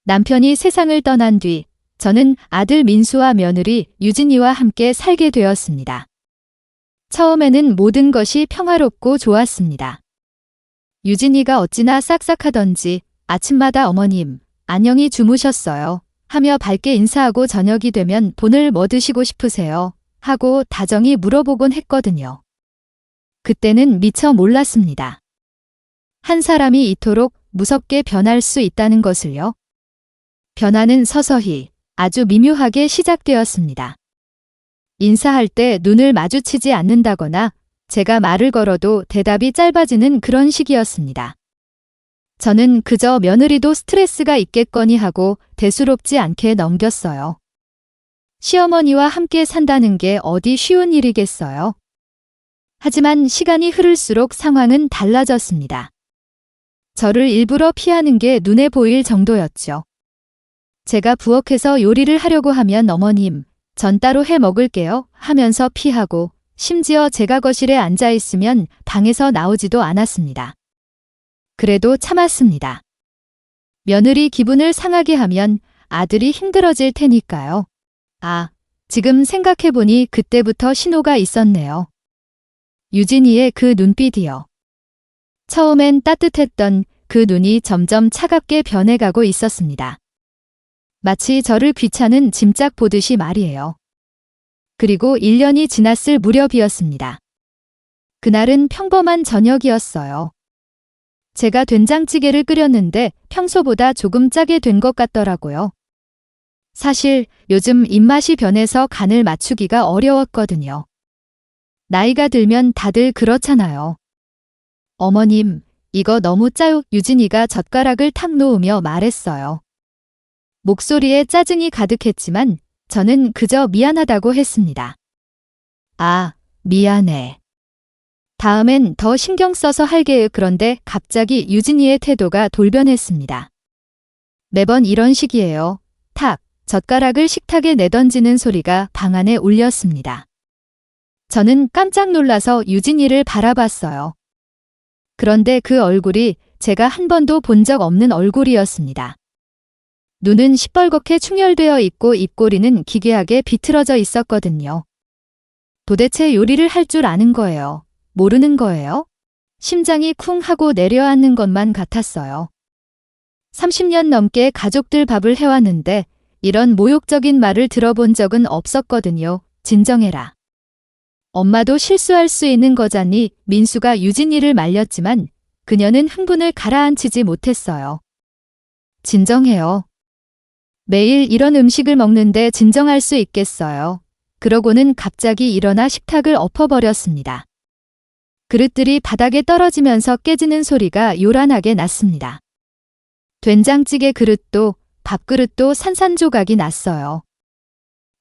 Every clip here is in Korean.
남편이 세상을 떠난 뒤 저는 아들 민수와 며느리 유진이와 함께 살게 되었습니다. 처음에는 모든 것이 평화롭고 좋았습니다. 유진이가 어찌나 싹싹하던지 아침마다 어머님, 안녕히 주무셨어요 하며 밝게 인사하고 저녁이 되면 오늘 뭐 드시고 싶으세요? 하고 다정히 물어보곤 했거든요. 그때는 미처 몰랐습니다. 한 사람이 이토록 무섭게 변할 수 있다는 것을요. 변화는 서서히 아주 미묘하게 시작되었습니다. 인사할 때 눈을 마주치지 않는다거나 제가 말을 걸어도 대답이 짧아지는 그런 시기였습니다. 저는 그저 며느리도 스트레스가 있겠거니 하고 대수롭지 않게 넘겼어요. 시어머니와 함께 산다는 게 어디 쉬운 일이겠어요. 하지만 시간이 흐를수록 상황은 달라졌습니다. 저를 일부러 피하는 게 눈에 보일 정도였죠. 제가 부엌에서 요리를 하려고 하면 어머님, 전 따로 해 먹을게요 하면서 피하고 심지어 제가 거실에 앉아 있으면 방에서 나오지도 않았습니다. 그래도 참았습니다. 며느리 기분을 상하게 하면 아들이 힘들어질 테니까요. 아, 지금 생각해보니 그때부터 신호가 있었네요. 유진이의 그 눈빛이요. 처음엔 따뜻했던 그 눈이 점점 차갑게 변해가고 있었습니다. 마치 저를 귀찮은 짐짝 보듯이 말이에요. 그리고 1년이 지났을 무렵이었습니다. 그날은 평범한 저녁이었어요. 제가 된장찌개를 끓였는데 평소보다 조금 짜게 된 것 같더라고요. 사실 요즘 입맛이 변해서 간을 맞추기가 어려웠거든요. 나이가 들면 다들 그렇잖아요. 어머님, 이거 너무 짜요. 유진이가 젓가락을 탁 놓으며 말했어요. 목소리에 짜증이 가득했지만 저는 그저 미안하다고 했습니다. 아, 미안해. 다음엔 더 신경 써서 할게요. 그런데 갑자기 유진이의 태도가 돌변했습니다. 매번 이런 식이에요. 탁, 젓가락을 식탁에 내던지는 소리가 방 안에 울렸습니다. 저는 깜짝 놀라서 유진이를 바라봤어요. 그런데 그 얼굴이 제가 한 번도 본 적 없는 얼굴이었습니다. 눈은 시뻘겋게 충혈되어 있고 입꼬리는 기괴하게 비틀어져 있었거든요. 도대체 요리를 할 줄 아는 거예요? 모르는 거예요? 심장이 쿵 하고 내려앉는 것만 같았어요. 30년 넘게 가족들 밥을 해왔는데 이런 모욕적인 말을 들어본 적은 없었거든요. 진정해라. 엄마도 실수할 수 있는 거잖니. 민수가 유진이를 말렸지만 그녀는 흥분을 가라앉히지 못했어요. 진정해요. 매일 이런 음식을 먹는데 진정할 수 있겠어요. 그러고는 갑자기 일어나 식탁을 엎어버렸습니다. 그릇들이 바닥에 떨어지면서 깨지는 소리가 요란하게 났습니다. 된장찌개 그릇도 밥그릇도 산산조각이 났어요.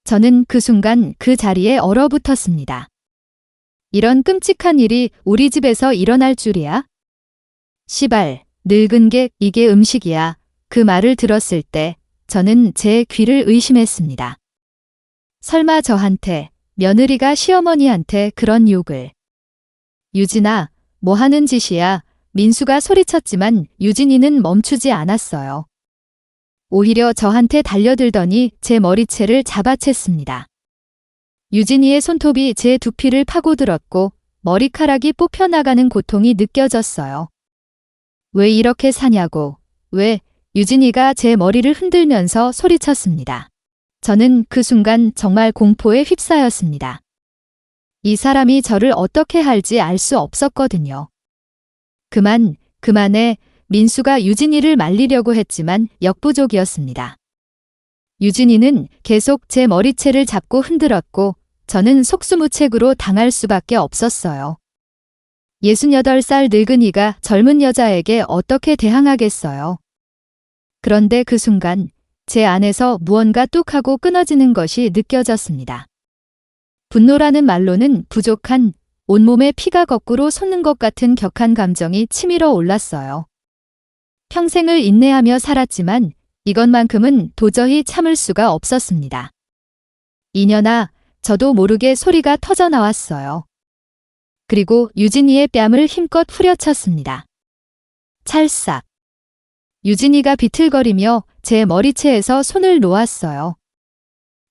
저는 그 순간 그 자리에 얼어붙었습니다. 이런 끔찍한 일이 우리 집에서 일어날 줄이야? 시발, 늙은 게 이게 음식이야. 그 말을 들었을 때 저는 제 귀를 의심했습니다. 설마 저한테, 며느리가 시어머니한테 그런 욕을. 유진아, 뭐 하는 짓이야? 민수가 소리쳤지만 유진이는 멈추지 않았어요. 오히려 저한테 달려들더니 제 머리채를 잡아챘습니다. 유진이의 손톱이 제 두피를 파고들었고 머리카락이 뽑혀나가는 고통이 느껴졌어요. 왜 이렇게 사냐고, 왜? 유진이가 제 머리를 흔들면서 소리쳤습니다. 저는 그 순간 정말 공포에 휩싸였습니다. 이 사람이 저를 어떻게 할지 알 수 없었거든요. 그만해. 민수가 유진이를 말리려고 했지만 역부족이었습니다. 유진이는 계속 제 머리채를 잡고 흔들었고 저는 속수무책으로 당할 수밖에 없었어요. 68살 늙은이가 젊은 여자에게 어떻게 대항하겠어요. 그런데 그 순간 제 안에서 무언가 뚝하고 끊어지는 것이 느껴졌습니다. 분노라는 말로는 부족한 온몸에 피가 거꾸로 솟는 것 같은 격한 감정이 치밀어 올랐어요. 평생을 인내하며 살았지만 이것만큼은 도저히 참을 수가 없었습니다. 이년아, 저도 모르게 소리가 터져 나왔어요. 그리고 유진이의 뺨을 힘껏 후려쳤습니다. 찰싹. 유진이가 비틀거리며 제 머리채에서 손을 놓았어요.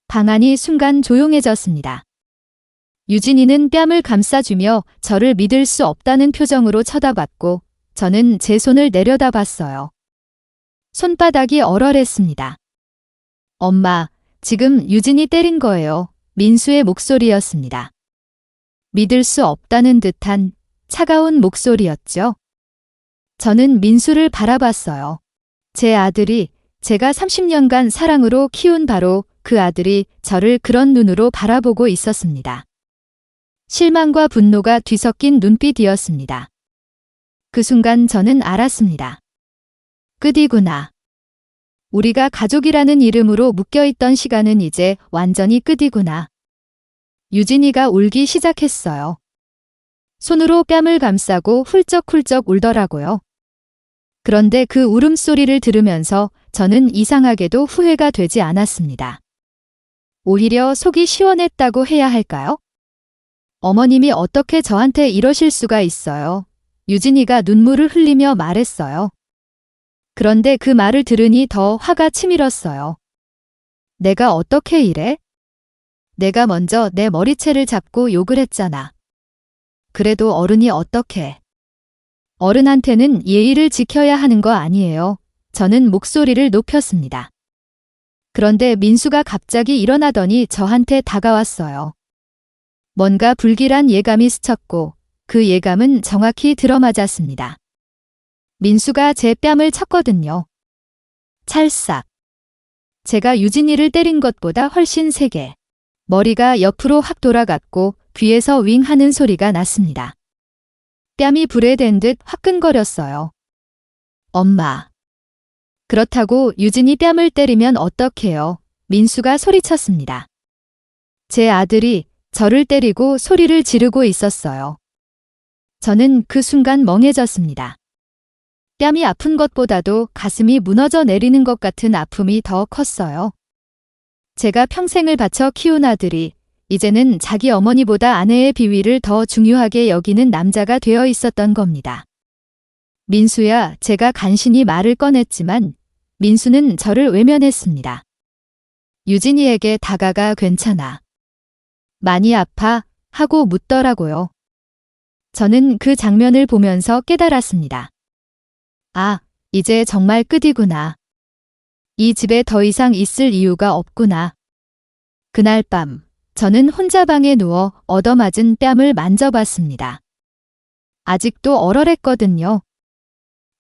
방 안이 순간 조용해졌습니다. 유진이는 뺨을 감싸주며 저를 믿을 수 없다는 표정으로 쳐다봤고 저는 제 손을 내려다봤어요. 손바닥이 얼얼했습니다. 엄마, 지금 유진이 때린 거예요. 민수의 목소리였습니다. 믿을 수 없다는 듯한 차가운 목소리였죠. 저는 민수를 바라봤어요. 제 아들이 제가 30년간 사랑으로 키운 바로 그 아들이 저를 그런 눈으로 바라보고 있었습니다. 실망과 분노가 뒤섞인 눈빛이었습니다. 그 순간 저는 알았습니다. 끝이구나. 우리가 가족이라는 이름으로 묶여있던 시간은 이제 완전히 끝이구나. 유진이가 울기 시작했어요. 손으로 뺨을 감싸고 훌쩍훌쩍 울더라고요. 그런데 그 울음소리를 들으면서 저는 이상하게도 후회가 되지 않았습니다. 오히려 속이 시원했다고 해야 할까요? 어머님이 어떻게 저한테 이러실 수가 있어요. 유진이가 눈물을 흘리며 말했어요. 그런데 그 말을 들으니 더 화가 치밀었어요. 내가 어떻게 이래? 내가 먼저 내 머리채를 잡고 욕을 했잖아. 그래도 어른이 어떻게? 어른한테는 예의를 지켜야 하는 거 아니에요. 저는 목소리를 높였습니다. 그런데 민수가 갑자기 일어나더니 저한테 다가왔어요. 뭔가 불길한 예감이 스쳤고 그 예감은 정확히 들어맞았습니다. 민수가 제 뺨을 쳤거든요. 찰싹. 제가 유진이를 때린 것보다 훨씬 세게. 머리가 옆으로 확 돌아갔고 귀에서 윙 하는 소리가 났습니다. 뺨이 불에 댄 듯 화끈거렸어요. 엄마. 그렇다고 유진이 뺨을 때리면 어떡해요? 민수가 소리쳤습니다. 제 아들이 저를 때리고 소리를 지르고 있었어요. 저는 그 순간 멍해졌습니다. 뺨이 아픈 것보다도 가슴이 무너져 내리는 것 같은 아픔이 더 컸어요. 제가 평생을 바쳐 키운 아들이 이제는 자기 어머니보다 아내의 비위를 더 중요하게 여기는 남자가 되어 있었던 겁니다. 민수야, 제가 간신히 말을 꺼냈지만 민수는 저를 외면했습니다. 유진이에게 다가가 괜찮아. 많이 아파? 하고 묻더라고요. 저는 그 장면을 보면서 깨달았습니다. 아, 이제 정말 끝이구나. 이 집에 더 이상 있을 이유가 없구나. 그날 밤, 저는 혼자 방에 누워 얻어맞은 뺨을 만져봤습니다. 아직도 얼얼했거든요.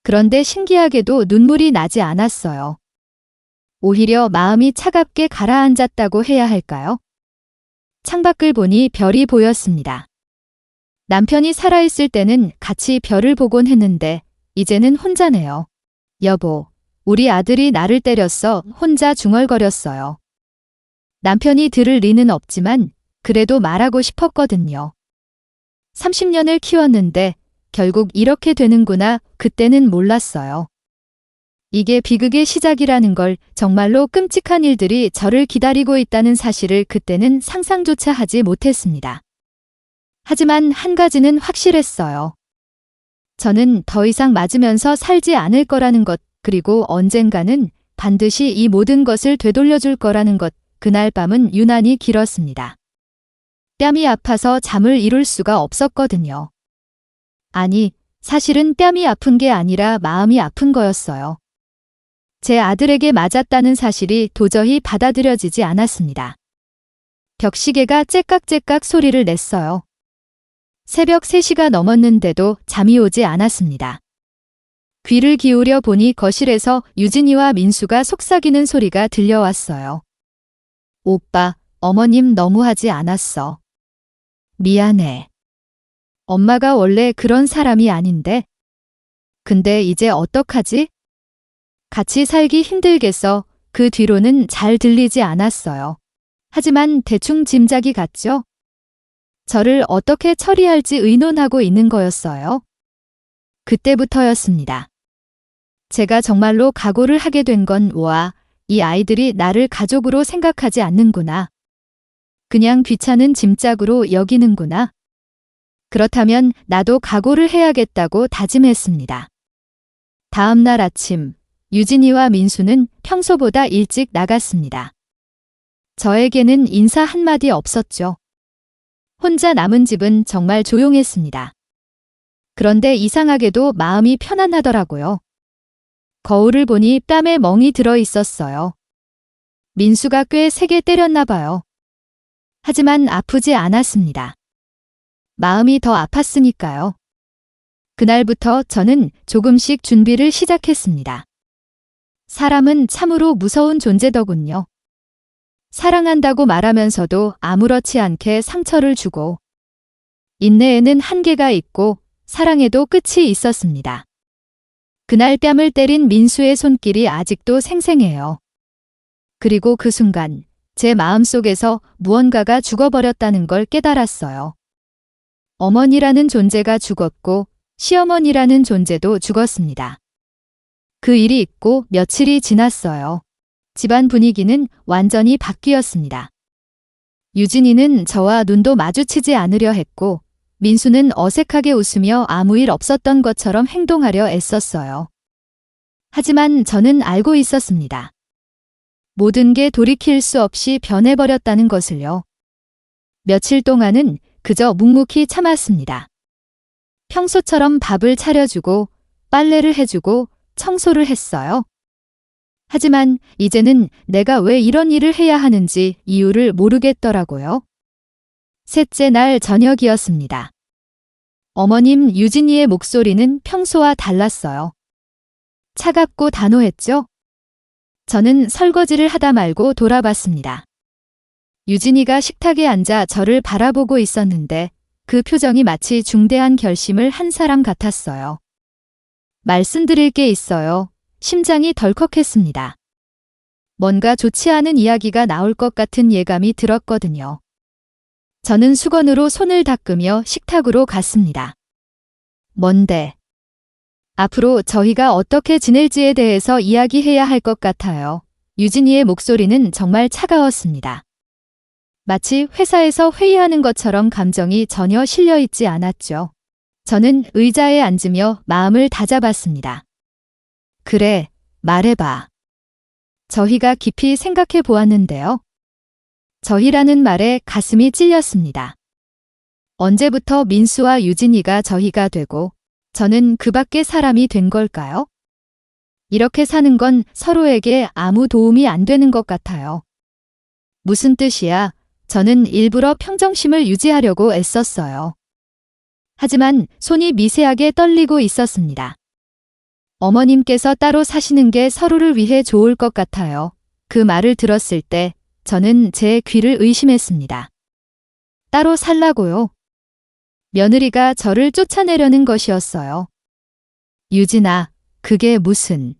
그런데 신기하게도 눈물이 나지 않았어요. 오히려 마음이 차갑게 가라앉았다고 해야 할까요? 창밖을 보니 별이 보였습니다. 남편이 살아있을 때는 같이 별을 보곤 했는데 이제는 혼자네요. 여보, 우리 아들이 나를 때렸어. 혼자 중얼거렸어요. 남편이 들을 리는 없지만 그래도 말하고 싶었거든요. 30년을 키웠는데 결국 이렇게 되는구나. 그때는 몰랐어요. 이게 비극의 시작이라는 걸, 정말로 끔찍한 일들이 저를 기다리고 있다는 사실을 그때는 상상조차 하지 못했습니다. 하지만 한 가지는 확실했어요. 저는 더 이상 맞으면서 살지 않을 거라는 것, 그리고 언젠가는 반드시 이 모든 것을 되돌려줄 거라는 것. 그날 밤은 유난히 길었습니다. 뺨이 아파서 잠을 이룰 수가 없었거든요. 아니, 사실은 뺨이 아픈 게 아니라 마음이 아픈 거였어요. 제 아들에게 맞았다는 사실이 도저히 받아들여지지 않았습니다. 벽시계가 째깍째깍 소리를 냈어요. 새벽 3시가 넘었는데도 잠이 오지 않았습니다. 귀를 기울여 보니 거실에서 유진이와 민수가 속삭이는 소리가 들려왔어요. 오빠, 어머님 너무하지 않았어. 미안해. 엄마가 원래 그런 사람이 아닌데. 근데 이제 어떡하지? 같이 살기 힘들겠어. 그 뒤로는 잘 들리지 않았어요. 하지만 대충 짐작이 갔죠? 저를 어떻게 처리할지 의논하고 있는 거였어요. 그때부터였습니다. 제가 정말로 각오를 하게 된 건, 와, 이 아이들이 나를 가족으로 생각하지 않는구나. 그냥 귀찮은 짐짝으로 여기는구나. 그렇다면 나도 각오를 해야겠다고 다짐했습니다. 다음 날 아침, 유진이와 민수는 평소보다 일찍 나갔습니다. 저에게는 인사 한마디 없었죠. 혼자 남은 집은 정말 조용했습니다. 그런데 이상하게도 마음이 편안하더라고요. 거울을 보니 뺨에 멍이 들어 있었어요. 민수가 꽤 세게 때렸나 봐요. 하지만 아프지 않았습니다. 마음이 더 아팠으니까요. 그날부터 저는 조금씩 준비를 시작했습니다. 사람은 참으로 무서운 존재더군요. 사랑한다고 말하면서도 아무렇지 않게 상처를 주고, 인내에는 한계가 있고 사랑에도 끝이 있었습니다. 그날 뺨을 때린 민수의 손길이 아직도 생생해요. 그리고 그 순간 제 마음속에서 무언가가 죽어버렸다는 걸 깨달았어요. 어머니라는 존재가 죽었고 시어머니라는 존재도 죽었습니다. 그 일이 있고 며칠이 지났어요. 집안 분위기는 완전히 바뀌었습니다. 유진이는 저와 눈도 마주치지 않으려 했고 민수는 어색하게 웃으며 아무 일 없었던 것처럼 행동하려 애썼어요. 하지만 저는 알고 있었습니다. 모든 게 돌이킬 수 없이 변해버렸다는 것을요. 며칠 동안은 그저 묵묵히 참았습니다. 평소처럼 밥을 차려주고 빨래를 해주고 청소를 했어요. 하지만 이제는 내가 왜 이런 일을 해야 하는지 이유를 모르겠더라고요. 셋째 날 저녁이었습니다. 어머님 유진이의 목소리는 평소와 달랐어요. 차갑고 단호했죠? 저는 설거지를 하다 말고 돌아봤습니다. 유진이가 식탁에 앉아 저를 바라보고 있었는데 그 표정이 마치 중대한 결심을 한 사람 같았어요. 말씀드릴 게 있어요. 심장이 덜컥했습니다. 뭔가 좋지 않은 이야기가 나올 것 같은 예감이 들었거든요. 저는 수건으로 손을 닦으며 식탁으로 갔습니다. 뭔데? 앞으로 저희가 어떻게 지낼지에 대해서 이야기해야 할 것 같아요. 유진이의 목소리는 정말 차가웠습니다. 마치 회사에서 회의하는 것처럼 감정이 전혀 실려 있지 않았죠. 저는 의자에 앉으며 마음을 다잡았습니다. 그래, 말해봐. 저희가 깊이 생각해 보았는데요. 저희라는 말에 가슴이 찔렸습니다. 언제부터 민수와 유진이가 저희가 되고 저는 그 밖의 사람이 된 걸까요? 이렇게 사는 건 서로에게 아무 도움이 안 되는 것 같아요. 무슨 뜻이야? 저는 일부러 평정심을 유지하려고 애썼어요. 하지만 손이 미세하게 떨리고 있었습니다. 어머님께서 따로 사시는 게 서로를 위해 좋을 것 같아요. 그 말을 들었을 때 저는 제 귀를 의심했습니다. 따로 살라고요? 며느리가 저를 쫓아내려는 것이었어요. 유진아, 그게 무슨...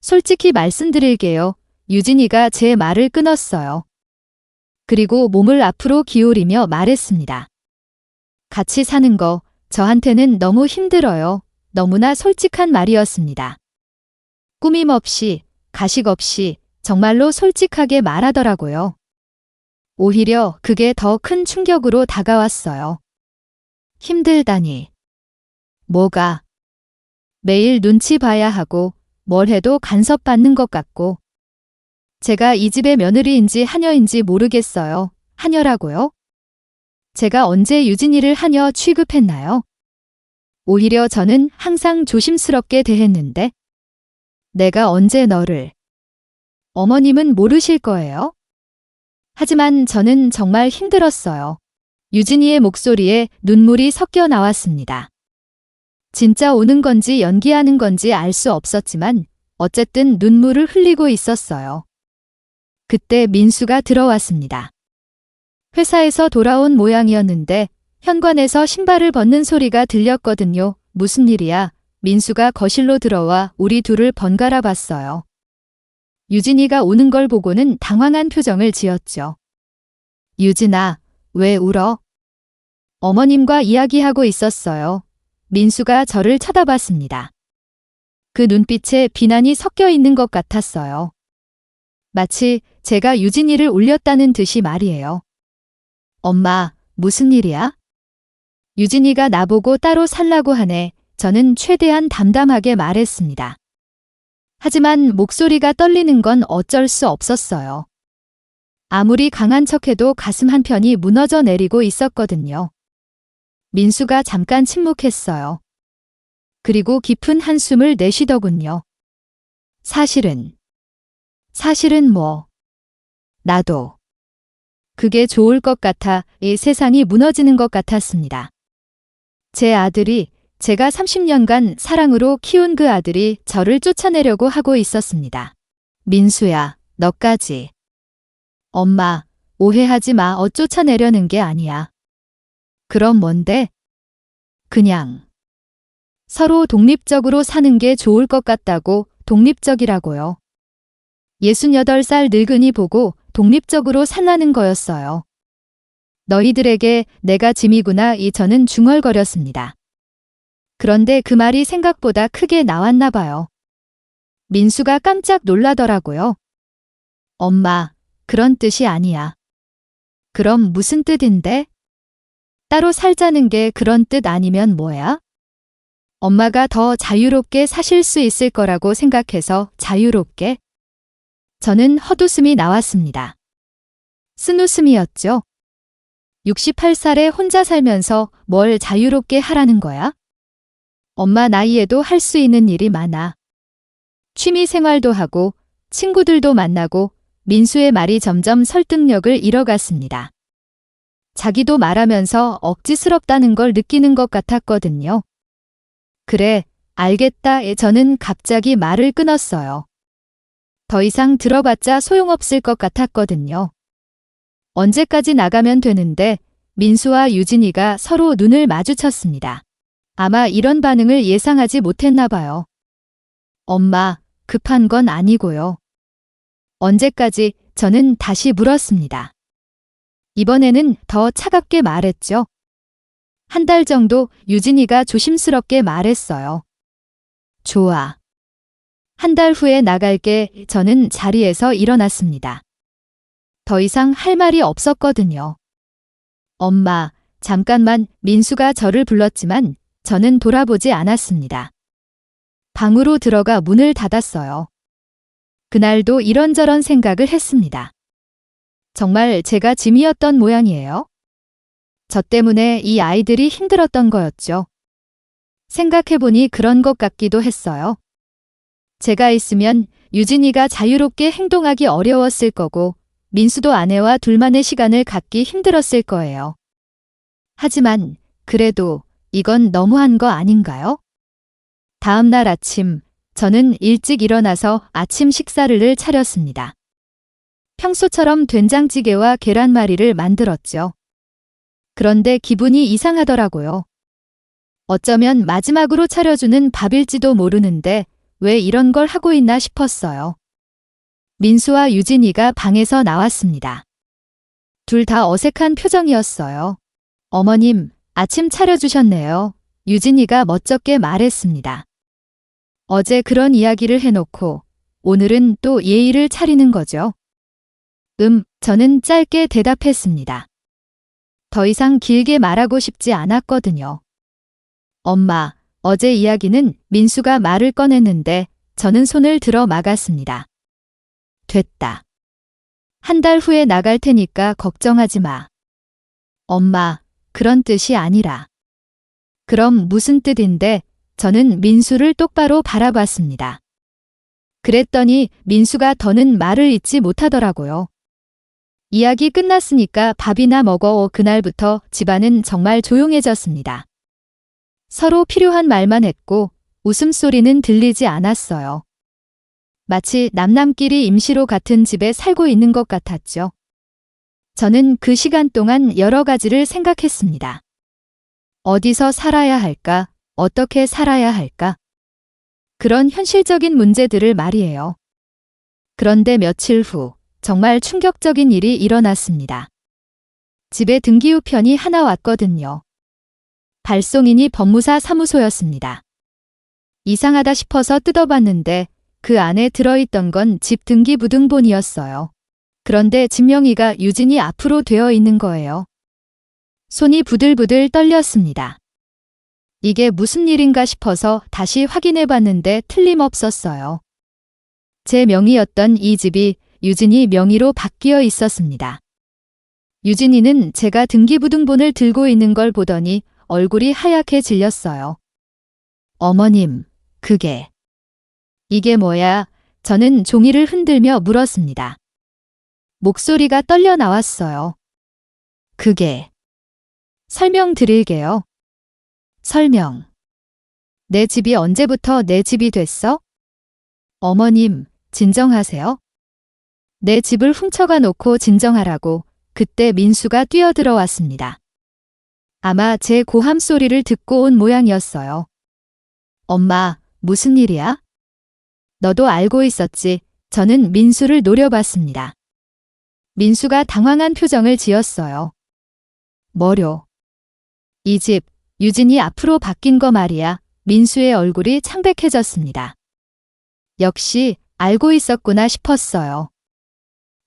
솔직히 말씀드릴게요. 유진이가 제 말을 끊었어요. 그리고 몸을 앞으로 기울이며 말했습니다. 같이 사는 거 저한테는 너무 힘들어요. 너무나 솔직한 말이었습니다. 꾸밈 없이, 가식 없이 정말로 솔직하게 말하더라고요. 오히려 그게 더 큰 충격으로 다가왔어요. 힘들다니. 뭐가? 매일 눈치 봐야 하고 뭘 해도 간섭받는 것 같고. 제가 이 집의 며느리인지 하녀인지 모르겠어요. 하녀라고요? 제가 언제 유진이를 하녀 취급했나요? 오히려 저는 항상 조심스럽게 대했는데. 내가 언제 너를... 어머님은 모르실 거예요. 하지만 저는 정말 힘들었어요. 유진이의 목소리에 눈물이 섞여 나왔습니다. 진짜 우는 건지 연기하는 건지 알 수 없었지만 어쨌든 눈물을 흘리고 있었어요. 그때 민수가 들어왔습니다. 회사에서 돌아온 모양이었는데 현관에서 신발을 벗는 소리가 들렸거든요. 무슨 일이야? 민수가 거실로 들어와 우리 둘을 번갈아 봤어요. 유진이가 우는 걸 보고는 당황한 표정을 지었죠. 유진아, 왜 울어? 어머님과 이야기하고 있었어요. 민수가 저를 쳐다봤습니다. 그 눈빛에 비난이 섞여 있는 것 같았어요. 마치 제가 유진이를 울렸다는 듯이 말이에요. 엄마, 무슨 일이야? 유진이가 나보고 따로 살라고 하네. 저는 최대한 담담하게 말했습니다. 하지만 목소리가 떨리는 건 어쩔 수 없었어요. 아무리 강한 척해도 가슴 한편이 무너져 내리고 있었거든요. 민수가 잠깐 침묵했어요. 그리고 깊은 한숨을 내쉬더군요. 사실은 뭐, 나도. 그게 좋을 것 같아 이 세상이 무너지는 것 같았습니다. 제 아들이 제가 30년간 사랑으로 키운 그 아들이 저를 쫓아내려고 하고 있었습니다. 민수야, 너까지. 엄마, 오해하지 마. 쫓아내려는 게 아니야. 그럼 뭔데? 그냥 서로 독립적으로 사는 게 좋을 것 같다고. 독립적이라고요. 68살 늙은이 보고 독립적으로 살라는 거였어요. 너희들에게 내가 짐이구나. 저는 중얼거렸습니다. 그런데 그 말이 생각보다 크게 나왔나 봐요. 민수가 깜짝 놀라더라고요. 엄마, 그런 뜻이 아니야. 그럼 무슨 뜻인데? 따로 살자는 게 그런 뜻 아니면 뭐야? 엄마가 더 자유롭게 사실 수 있을 거라고 생각해서. 자유롭게? 저는 헛웃음이 나왔습니다. 쓴웃음이었죠. 68살에 혼자 살면서 뭘 자유롭게 하라는 거야? 엄마 나이에도 할 수 있는 일이 많아. 취미 생활도 하고 친구들도 만나고. 민수의 말이 점점 설득력을 잃어갔습니다. 자기도 말하면서 억지스럽다는 걸 느끼는 것 같았거든요. 그래, 알겠다. 저는 갑자기 말을 끊었어요. 더 이상 들어봤자 소용없을 것 같았거든요. 언제까지 나가면 되는데. 민수와 유진이가 서로 눈을 마주쳤습니다. 아마 이런 반응을 예상하지 못했나 봐요. 엄마, 급한 건 아니고요. 언제까지? 저는 다시 물었습니다. 이번에는 더 차갑게 말했죠. 한 달 정도. 유진이가 조심스럽게 말했어요. 좋아. 한 달 후에 나갈게. 저는 자리에서 일어났습니다. 더 이상 할 말이 없었거든요. 엄마, 잠깐만. 민수가 저를 불렀지만 저는 돌아보지 않았습니다. 방으로 들어가 문을 닫았어요. 그날도 이런저런 생각을 했습니다. 정말 제가 짐이었던 모양이에요. 저 때문에 이 아이들이 힘들었던 거였죠. 생각해보니 그런 것 같기도 했어요. 제가 있으면 유진이가 자유롭게 행동하기 어려웠을 거고 민수도 아내와 둘만의 시간을 갖기 힘들었을 거예요. 하지만 그래도 이건 너무한 거 아닌가요? 다음 날 아침, 저는 일찍 일어나서 아침 식사를 차렸습니다. 평소처럼 된장찌개와 계란말이를 만들었죠. 그런데 기분이 이상하더라고요. 어쩌면 마지막으로 차려주는 밥일지도 모르는데 왜 이런 걸 하고 있나 싶었어요. 민수와 유진이가 방에서 나왔습니다. 둘 다 어색한 표정이었어요. 어머님, 아침 차려주셨네요. 유진이가 멋쩍게 말했습니다. 어제 그런 이야기를 해놓고 오늘은 또 예의를 차리는 거죠. 저는 짧게 대답했습니다. 더 이상 길게 말하고 싶지 않았거든요. 엄마, 어제 이야기는. 민수가 말을 꺼냈는데 저는 손을 들어 막았습니다. 됐다. 한 달 후에 나갈 테니까 걱정하지 마. 엄마, 그런 뜻이 아니라. 그럼 무슨 뜻인데? 저는 민수를 똑바로 바라봤습니다. 그랬더니 민수가 더는 말을 잇지 못하더라고요. 이야기 끝났으니까 밥이나 먹어. 그날부터 집안은 정말 조용해졌습니다. 서로 필요한 말만 했고 웃음소리는 들리지 않았어요. 마치 남남끼리 임시로 같은 집에 살고 있는 것 같았죠. 저는 그 시간 동안 여러 가지를 생각했습니다. 어디서 살아야 할까? 어떻게 살아야 할까? 그런 현실적인 문제들을 말이에요. 그런데 며칠 후 정말 충격적인 일이 일어났습니다. 집에 등기우편이 하나 왔거든요. 발송인이 법무사 사무소였습니다. 이상하다 싶어서 뜯어봤는데 그 안에 들어있던 건 집 등기부등본이었어요. 그런데 집명의가 유진이 앞으로 되어 있는 거예요. 손이 부들부들 떨렸습니다. 이게 무슨 일인가 싶어서 다시 확인해 봤는데 틀림없었어요. 제 명의였던 이 집이 유진이 명의로 바뀌어 있었습니다. 유진이는 제가 등기부등본을 들고 있는 걸 보더니 얼굴이 하얗게 질렸어요. 어머님, 이게 뭐야? 저는 종이를 흔들며 물었습니다. 목소리가 떨려 나왔어요. 설명드릴게요. 설명. 내 집이 언제부터 내 집이 됐어? 어머님, 진정하세요. 내 집을 훔쳐가 놓고 진정하라고 그때 민수가 뛰어들어왔습니다. 아마 제 고함 소리를 듣고 온 모양이었어요. 엄마, 무슨 일이야? 너도 알고 있었지. 저는 민수를 노려봤습니다. 민수가 당황한 표정을 지었어요. 뭐려? 이 집, 유진이 앞으로 바뀐 거 말이야. 민수의 얼굴이 창백해졌습니다. 역시 알고 있었구나 싶었어요.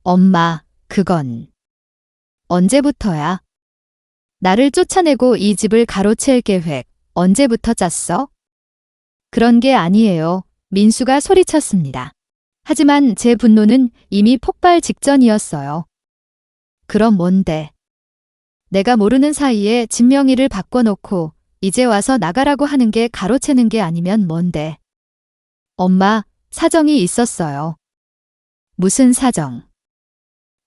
엄마, 그건 언제부터야? 나를 쫓아내고 이 집을 가로챌 계획 언제부터 짰어? 그런 게 아니에요. 민수가 소리쳤습니다. 하지만 제 분노는 이미 폭발 직전이었어요. 그럼 뭔데? 내가 모르는 사이에 집 명의를 바꿔놓고 이제 와서 나가라고 하는 게 가로채는 게 아니면 뭔데? 엄마, 사정이 있었어요. 무슨 사정?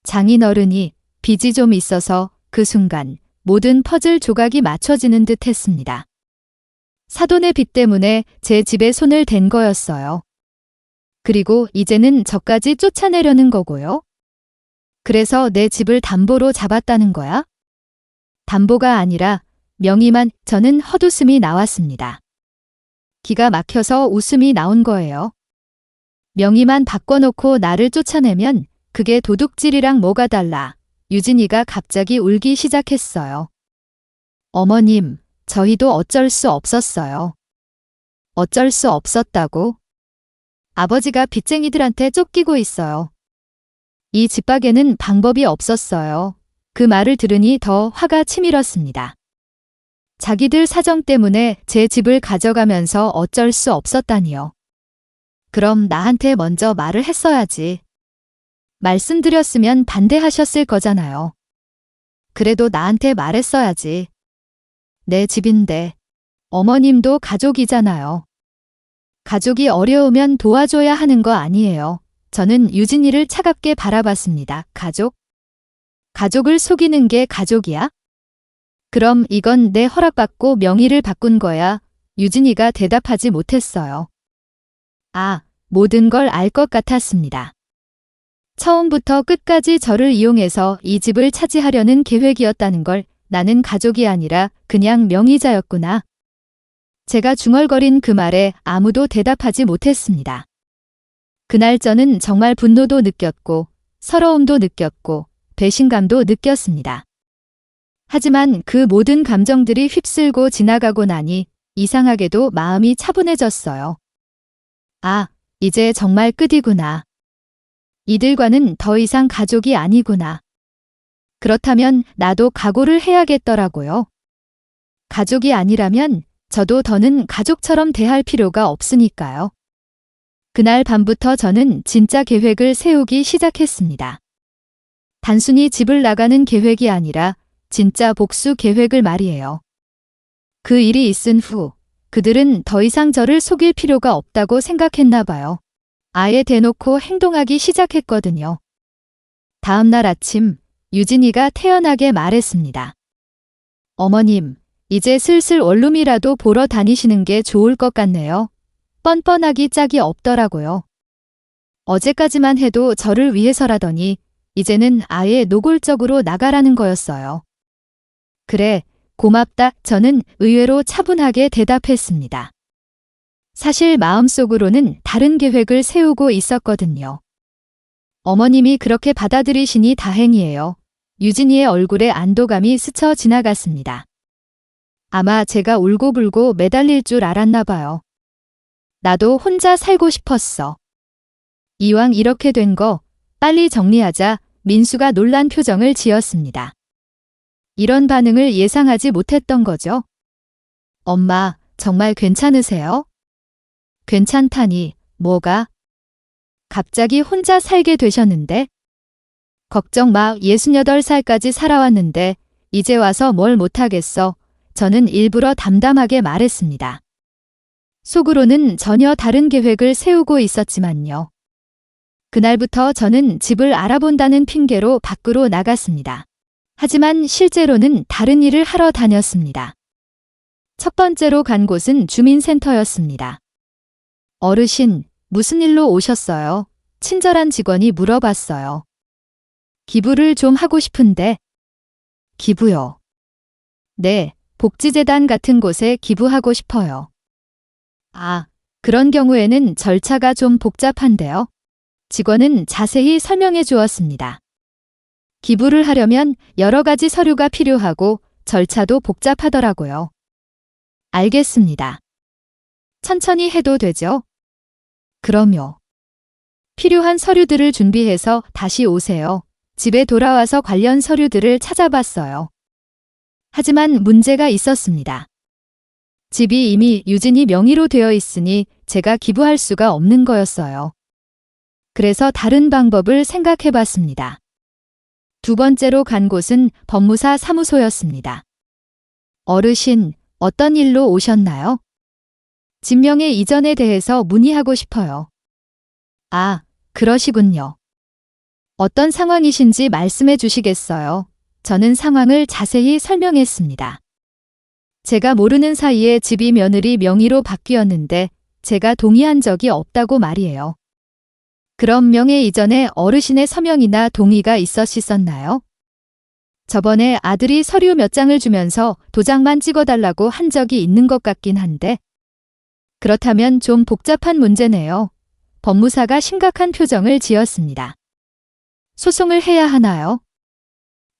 장인어른이 빚이 좀 있어서 그 순간 모든 퍼즐 조각이 맞춰지는 듯 했습니다. 사돈의 빚 때문에 제 집에 손을 댄 거였어요. 그리고 이제는 저까지 쫓아내려는 거고요. 그래서 내 집을 담보로 잡았다는 거야? 담보가 아니라 명의만. 저는 헛웃음이 나왔습니다. 기가 막혀서 웃음이 나온 거예요. 명의만 바꿔놓고 나를 쫓아내면 그게 도둑질이랑 뭐가 달라. 유진이가 갑자기 울기 시작했어요. 어머님, 저희도 어쩔 수 없었어요. 어쩔 수 없었다고? 아버지가 빚쟁이들한테 쫓기고 있어요. 이 집밖에는 방법이 없었어요. 그 말을 들으니 더 화가 치밀었습니다. 자기들 사정 때문에 제 집을 가져가면서 어쩔 수 없었다니요. 그럼 나한테 먼저 말을 했어야지. 말씀드렸으면 반대하셨을 거잖아요. 그래도 나한테 말했어야지. 내 집인데. 어머님도 가족이잖아요. 가족이 어려우면 도와줘야 하는 거 아니에요. 저는 유진이를 차갑게 바라봤습니다. 가족? 가족을 속이는 게 가족이야? 그럼 이건 내 허락받고 명의를 바꾼 거야. 유진이가 대답하지 못했어요. 모든 걸 알 것 같았습니다. 처음부터 끝까지 저를 이용해서 이 집을 차지하려는 계획이었다는 걸. 나는 가족이 아니라 그냥 명의자였구나. 제가 중얼거린 그 말에 아무도 대답하지 못했습니다. 그날 저는 정말 분노도 느꼈고 서러움도 느꼈고 배신감도 느꼈습니다. 하지만 그 모든 감정들이 휩쓸고 지나가고 나니 이상하게도 마음이 차분해졌어요. 이제 정말 끝이구나. 이들과는 더 이상 가족이 아니구나. 그렇다면 나도 각오를 해야겠더라고요. 가족이 아니라면 저도 더는 가족처럼 대할 필요가 없으니까요. 그날 밤부터 저는 진짜 계획을 세우기 시작했습니다. 단순히 집을 나가는 계획이 아니라 진짜 복수 계획을 말이에요. 그 일이 있은 후 그들은 더 이상 저를 속일 필요가 없다고 생각했나 봐요. 아예 대놓고 행동하기 시작했거든요. 다음 날 아침 유진이가 태연하게 말했습니다. 어머님, 이제 슬슬 원룸이라도 보러 다니시는 게 좋을 것 같네요. 뻔뻔하기 짝이 없더라고요. 어제까지만 해도 저를 위해서라더니 이제는 아예 노골적으로 나가라는 거였어요. 그래, 고맙다. 저는 의외로 차분하게 대답했습니다. 사실 마음속으로는 다른 계획을 세우고 있었거든요. 어머님이 그렇게 받아들이시니 다행이에요. 유진이의 얼굴에 안도감이 스쳐 지나갔습니다. 아마 제가 울고불고 매달릴 줄 알았나 봐요. 나도 혼자 살고 싶었어. 이왕 이렇게 된 거 빨리 정리하자. 민수가 놀란 표정을 지었습니다. 이런 반응을 예상하지 못했던 거죠. 엄마, 정말 괜찮으세요? 괜찮다니, 뭐가? 갑자기 혼자 살게 되셨는데? 걱정 마, 68살까지 살아왔는데 이제 와서 뭘 못하겠어. 저는 일부러 담담하게 말했습니다. 속으로는 전혀 다른 계획을 세우고 있었지만요. 그날부터 저는 집을 알아본다는 핑계로 밖으로 나갔습니다. 하지만 실제로는 다른 일을 하러 다녔습니다. 첫 번째로 간 곳은 주민센터였습니다. 어르신, 무슨 일로 오셨어요? 친절한 직원이 물어봤어요. 기부를 좀 하고 싶은데. 기부요? 네, 복지재단 같은 곳에 기부하고 싶어요. 아, 그런 경우에는 절차가 좀 복잡한데요. 직원은 자세히 설명해 주었습니다. 기부를 하려면 여러 가지 서류가 필요하고 절차도 복잡하더라고요. 알겠습니다. 천천히 해도 되죠? 그럼요. 필요한 서류들을 준비해서 다시 오세요. 집에 돌아와서 관련 서류들을 찾아봤어요. 하지만 문제가 있었습니다. 집이 이미 유진이 명의로 되어 있으니 제가 기부할 수가 없는 거였어요. 그래서 다른 방법을 생각해 봤습니다. 두 번째로 간 곳은 법무사 사무소였습니다. 어르신, 어떤 일로 오셨나요? 집명의 이전에 대해서 문의하고 싶어요. 아, 그러시군요. 어떤 상황이신지 말씀해 주시겠어요? 저는 상황을 자세히 설명했습니다. 제가 모르는 사이에 집이 며느리 명의로 바뀌었는데 제가 동의한 적이 없다고 말이에요. 그럼 명예 이전에 어르신의 서명이나 동의가 있었나요? 저번에 아들이 서류 몇 장을 주면서 도장만 찍어달라고 한 적이 있는 것 같긴 한데. 그렇다면 좀 복잡한 문제네요. 법무사가 심각한 표정을 지었습니다. 소송을 해야 하나요?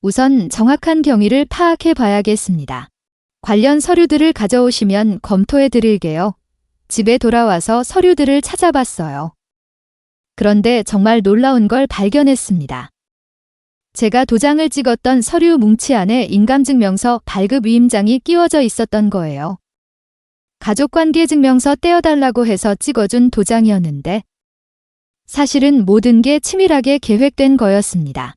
우선 정확한 경위를 파악해 봐야겠습니다. 관련 서류들을 가져오시면 검토해 드릴게요. 집에 돌아와서 서류들을 찾아봤어요. 그런데 정말 놀라운 걸 발견했습니다. 제가 도장을 찍었던 서류 뭉치 안에 인감증명서 발급 위임장이 끼워져 있었던 거예요. 가족관계증명서 떼어달라고 해서 찍어준 도장이었는데 사실은 모든 게 치밀하게 계획된 거였습니다.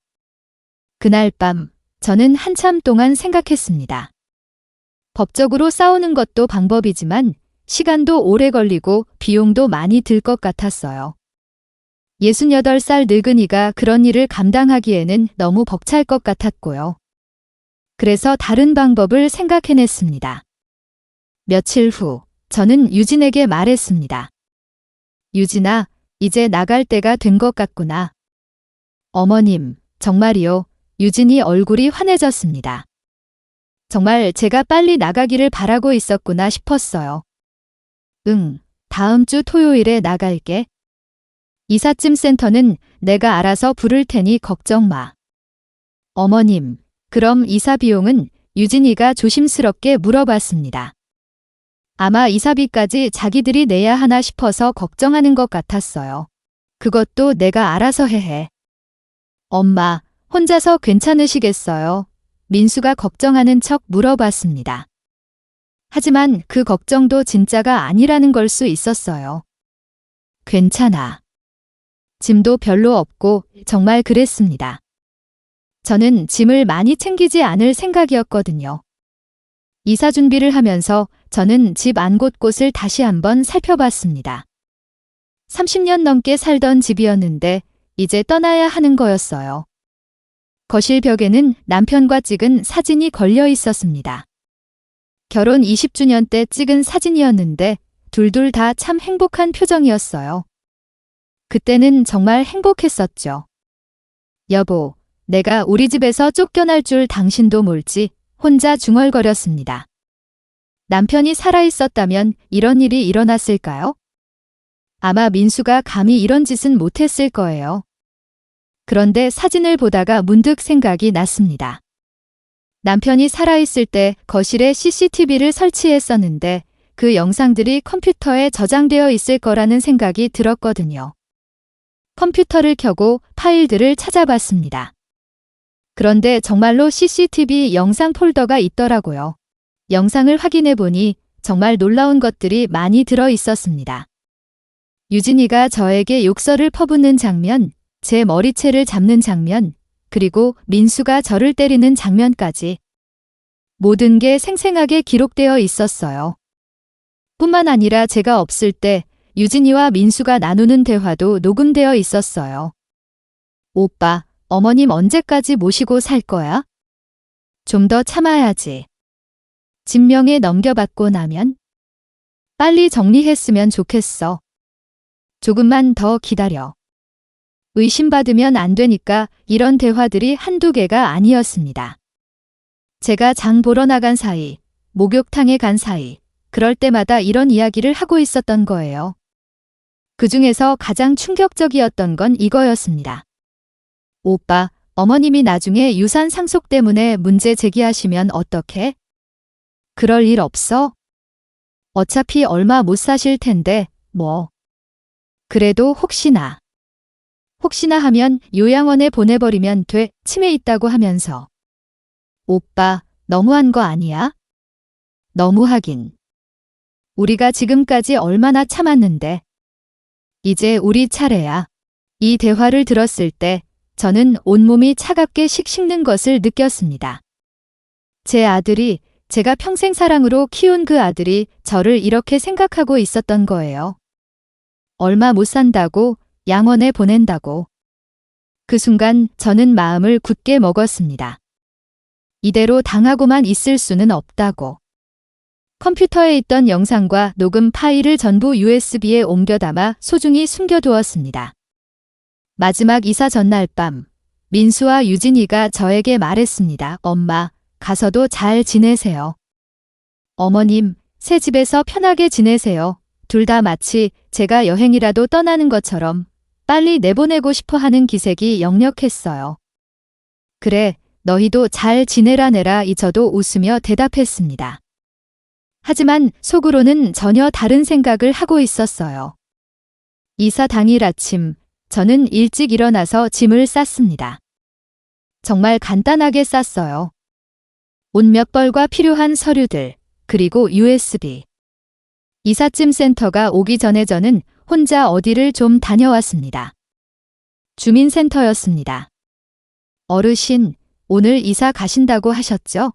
그날 밤 저는 한참 동안 생각했습니다. 법적으로 싸우는 것도 방법이지만 시간도 오래 걸리고 비용도 많이 들 것 같았어요. 68살 늙은이가 그런 일을 감당하기에는 너무 벅찰 것 같았고요. 그래서 다른 방법을 생각해냈습니다. 며칠 후 저는 유진에게 말했습니다. 유진아, 이제 나갈 때가 된 것 같구나. 어머님, 정말이요. 유진이 얼굴이 환해졌습니다. 정말 제가 빨리 나가기를 바라고 있었구나 싶었어요. 응, 다음 주 토요일에 나갈게. 이삿짐 센터는 내가 알아서 부를 테니 걱정 마. 어머님, 그럼 이사 비용은? 유진이가 조심스럽게 물어봤습니다. 아마 이사비까지 자기들이 내야 하나 싶어서 걱정하는 것 같았어요. 그것도 내가 알아서 해. 엄마, 혼자서 괜찮으시겠어요? 민수가 걱정하는 척 물어봤습니다. 하지만 그 걱정도 진짜가 아니라는 걸 수 있었어요. 괜찮아. 짐도 별로 없고 정말 그랬습니다. 저는 짐을 많이 챙기지 않을 생각이었거든요. 이사 준비를 하면서 저는 집 안 곳곳을 다시 한번 살펴봤습니다. 30년 넘게 살던 집이었는데 이제 떠나야 하는 거였어요. 거실 벽에는 남편과 찍은 사진이 걸려 있었습니다. 결혼 20주년 때 찍은 사진이었는데 둘둘 다 참 행복한 표정이었어요. 그때는 정말 행복했었죠. 여보, 내가 우리 집에서 쫓겨날 줄 당신도 몰지 혼자 중얼거렸습니다. 남편이 살아있었다면 이런 일이 일어났을까요? 아마 민수가 감히 이런 짓은 못했을 거예요. 그런데 사진을 보다가 문득 생각이 났습니다. 남편이 살아있을 때 거실에 CCTV를 설치했었는데 그 영상들이 컴퓨터에 저장되어 있을 거라는 생각이 들었거든요. 컴퓨터를 켜고 파일들을 찾아봤습니다. 그런데 정말로 CCTV 영상 폴더가 있더라고요. 영상을 확인해 보니 정말 놀라운 것들이 많이 들어 있었습니다. 유진이가 저에게 욕설을 퍼붓는 장면, 제 머리채를 잡는 장면, 그리고 민수가 저를 때리는 장면까지 모든 게 생생하게 기록되어 있었어요. 뿐만 아니라 제가 없을 때 유진이와 민수가 나누는 대화도 녹음되어 있었어요. 오빠, 어머님 언제까지 모시고 살 거야? 좀 더 참아야지. 진명에 넘겨받고 나면? 빨리 정리했으면 좋겠어. 조금만 더 기다려. 의심받으면 안 되니까 이런 대화들이 한두 개가 아니었습니다. 제가 장 보러 나간 사이, 목욕탕에 간 사이, 그럴 때마다 이런 이야기를 하고 있었던 거예요. 그 중에서 가장 충격적이었던 건 이거였습니다. 오빠, 어머님이 나중에 유산 상속 때문에 문제 제기하시면 어떡해? 그럴 일 없어? 어차피 얼마 못 사실 텐데, 뭐. 그래도 혹시나 하면 요양원에 보내버리면 돼, 치매 있다고 하면서. 오빠, 너무한 거 아니야? 너무하긴. 우리가 지금까지 얼마나 참았는데. 이제 우리 차례야. 이 대화를 들었을 때 저는 온몸이 차갑게 식는 것을 느꼈습니다. 제 아들이, 제가 평생 사랑으로 키운 그 아들이 저를 이렇게 생각하고 있었던 거예요. 얼마 못 산다고, 양원에 보낸다고. 그 순간 저는 마음을 굳게 먹었습니다. 이대로 당하고만 있을 수는 없다고. 컴퓨터에 있던 영상과 녹음 파일을 전부 USB에 옮겨 담아 소중히 숨겨두었습니다. 마지막 이사 전날 밤, 민수와 유진이가 저에게 말했습니다. 엄마, 가서도 잘 지내세요. 어머님, 새 집에서 편하게 지내세요. 둘 다 마치 제가 여행이라도 떠나는 것처럼 빨리 내보내고 싶어 하는 기색이 역력했어요. 그래, 너희도 잘 지내라 내라 저도 웃으며 대답했습니다. 하지만 속으로는 전혀 다른 생각을 하고 있었어요. 이사 당일 아침, 저는 일찍 일어나서 짐을 쌌습니다. 정말 간단하게 쌌어요. 옷 몇 벌과 필요한 서류들, 그리고 USB. 이삿짐 센터가 오기 전에 저는 혼자 어디를 좀 다녀왔습니다. 주민센터였습니다. 어르신, 오늘 이사 가신다고 하셨죠?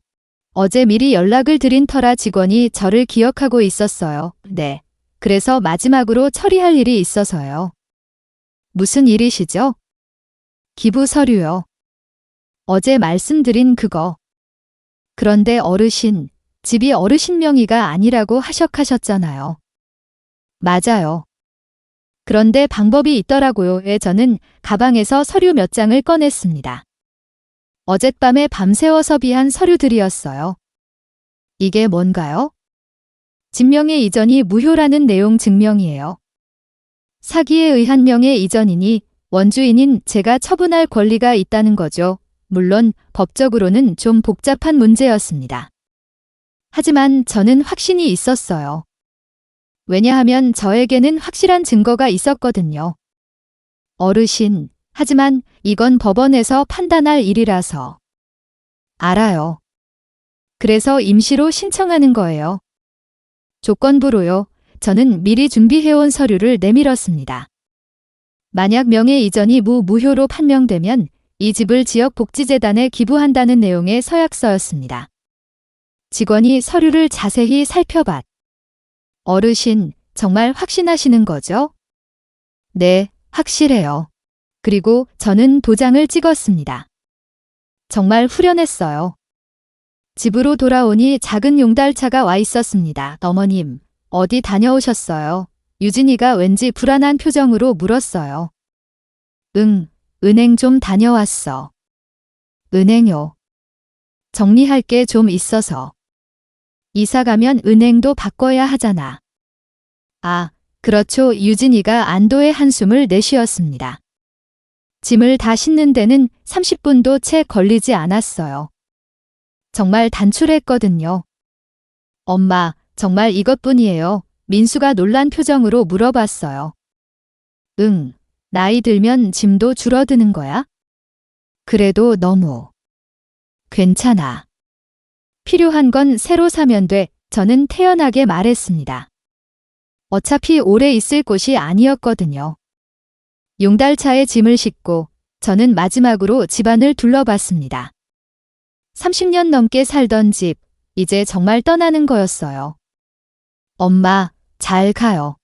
어제 미리 연락을 드린 터라 직원이 저를 기억하고 있었어요. 네. 그래서 마지막으로 처리할 일이 있어서요. 무슨 일이시죠? 기부 서류요. 어제 말씀드린 그거. 그런데 어르신, 집이 어르신 명의가 아니라고 하셨잖아요. 맞아요. 그런데 방법이 있더라고요. 저는 가방에서 서류 몇 장을 꺼냈습니다. 어젯밤에 밤새워 서비한 서류들이었어요. 이게 뭔가요? 집명의 이전이 무효라는 내용 증명이에요. 사기에 의한 명의 이전이니 원주인인 제가 처분할 권리가 있다는 거죠. 물론 법적으로는 좀 복잡한 문제였습니다. 하지만 저는 확신이 있었어요. 왜냐하면 저에게는 확실한 증거가 있었거든요. 어르신, 하지만 이건 법원에서 판단할 일이라서. 알아요. 그래서 임시로 신청하는 거예요. 조건부로요. 저는 미리 준비해온 서류를 내밀었습니다. 만약 명예 이전이 무효로 판명되면 이 집을 지역복지재단에 기부한다는 내용의 서약서였습니다. 직원이 서류를 자세히 살펴봤. 어르신, 정말 확신하시는 거죠? 네, 확실해요. 그리고 저는 도장을 찍었습니다. 정말 후련했어요. 집으로 돌아오니 작은 용달차가 와 있었습니다. 어머님, 어디 다녀오셨어요? 유진이가 왠지 불안한 표정으로 물었어요. 응, 은행 좀 다녀왔어. 은행요. 정리할 게 좀 있어서. 이사 가면 은행도 바꿔야 하잖아. 아, 그렇죠. 유진이가 안도의 한숨을 내쉬었습니다. 짐을 다 싣는 데는 30분도 채 걸리지 않았어요. 정말 단출했거든요. 엄마, 정말 이것뿐이에요. 민수가 놀란 표정으로 물어봤어요. 응, 나이 들면 짐도 줄어드는 거야? 그래도 너무. 괜찮아. 필요한 건 새로 사면 돼. 저는 태연하게 말했습니다. 어차피 오래 있을 곳이 아니었거든요. 용달차에 짐을 싣고 저는 마지막으로 집안을 둘러봤습니다. 30년 넘게 살던 집, 이제 정말 떠나는 거였어요. 엄마, 잘 가요.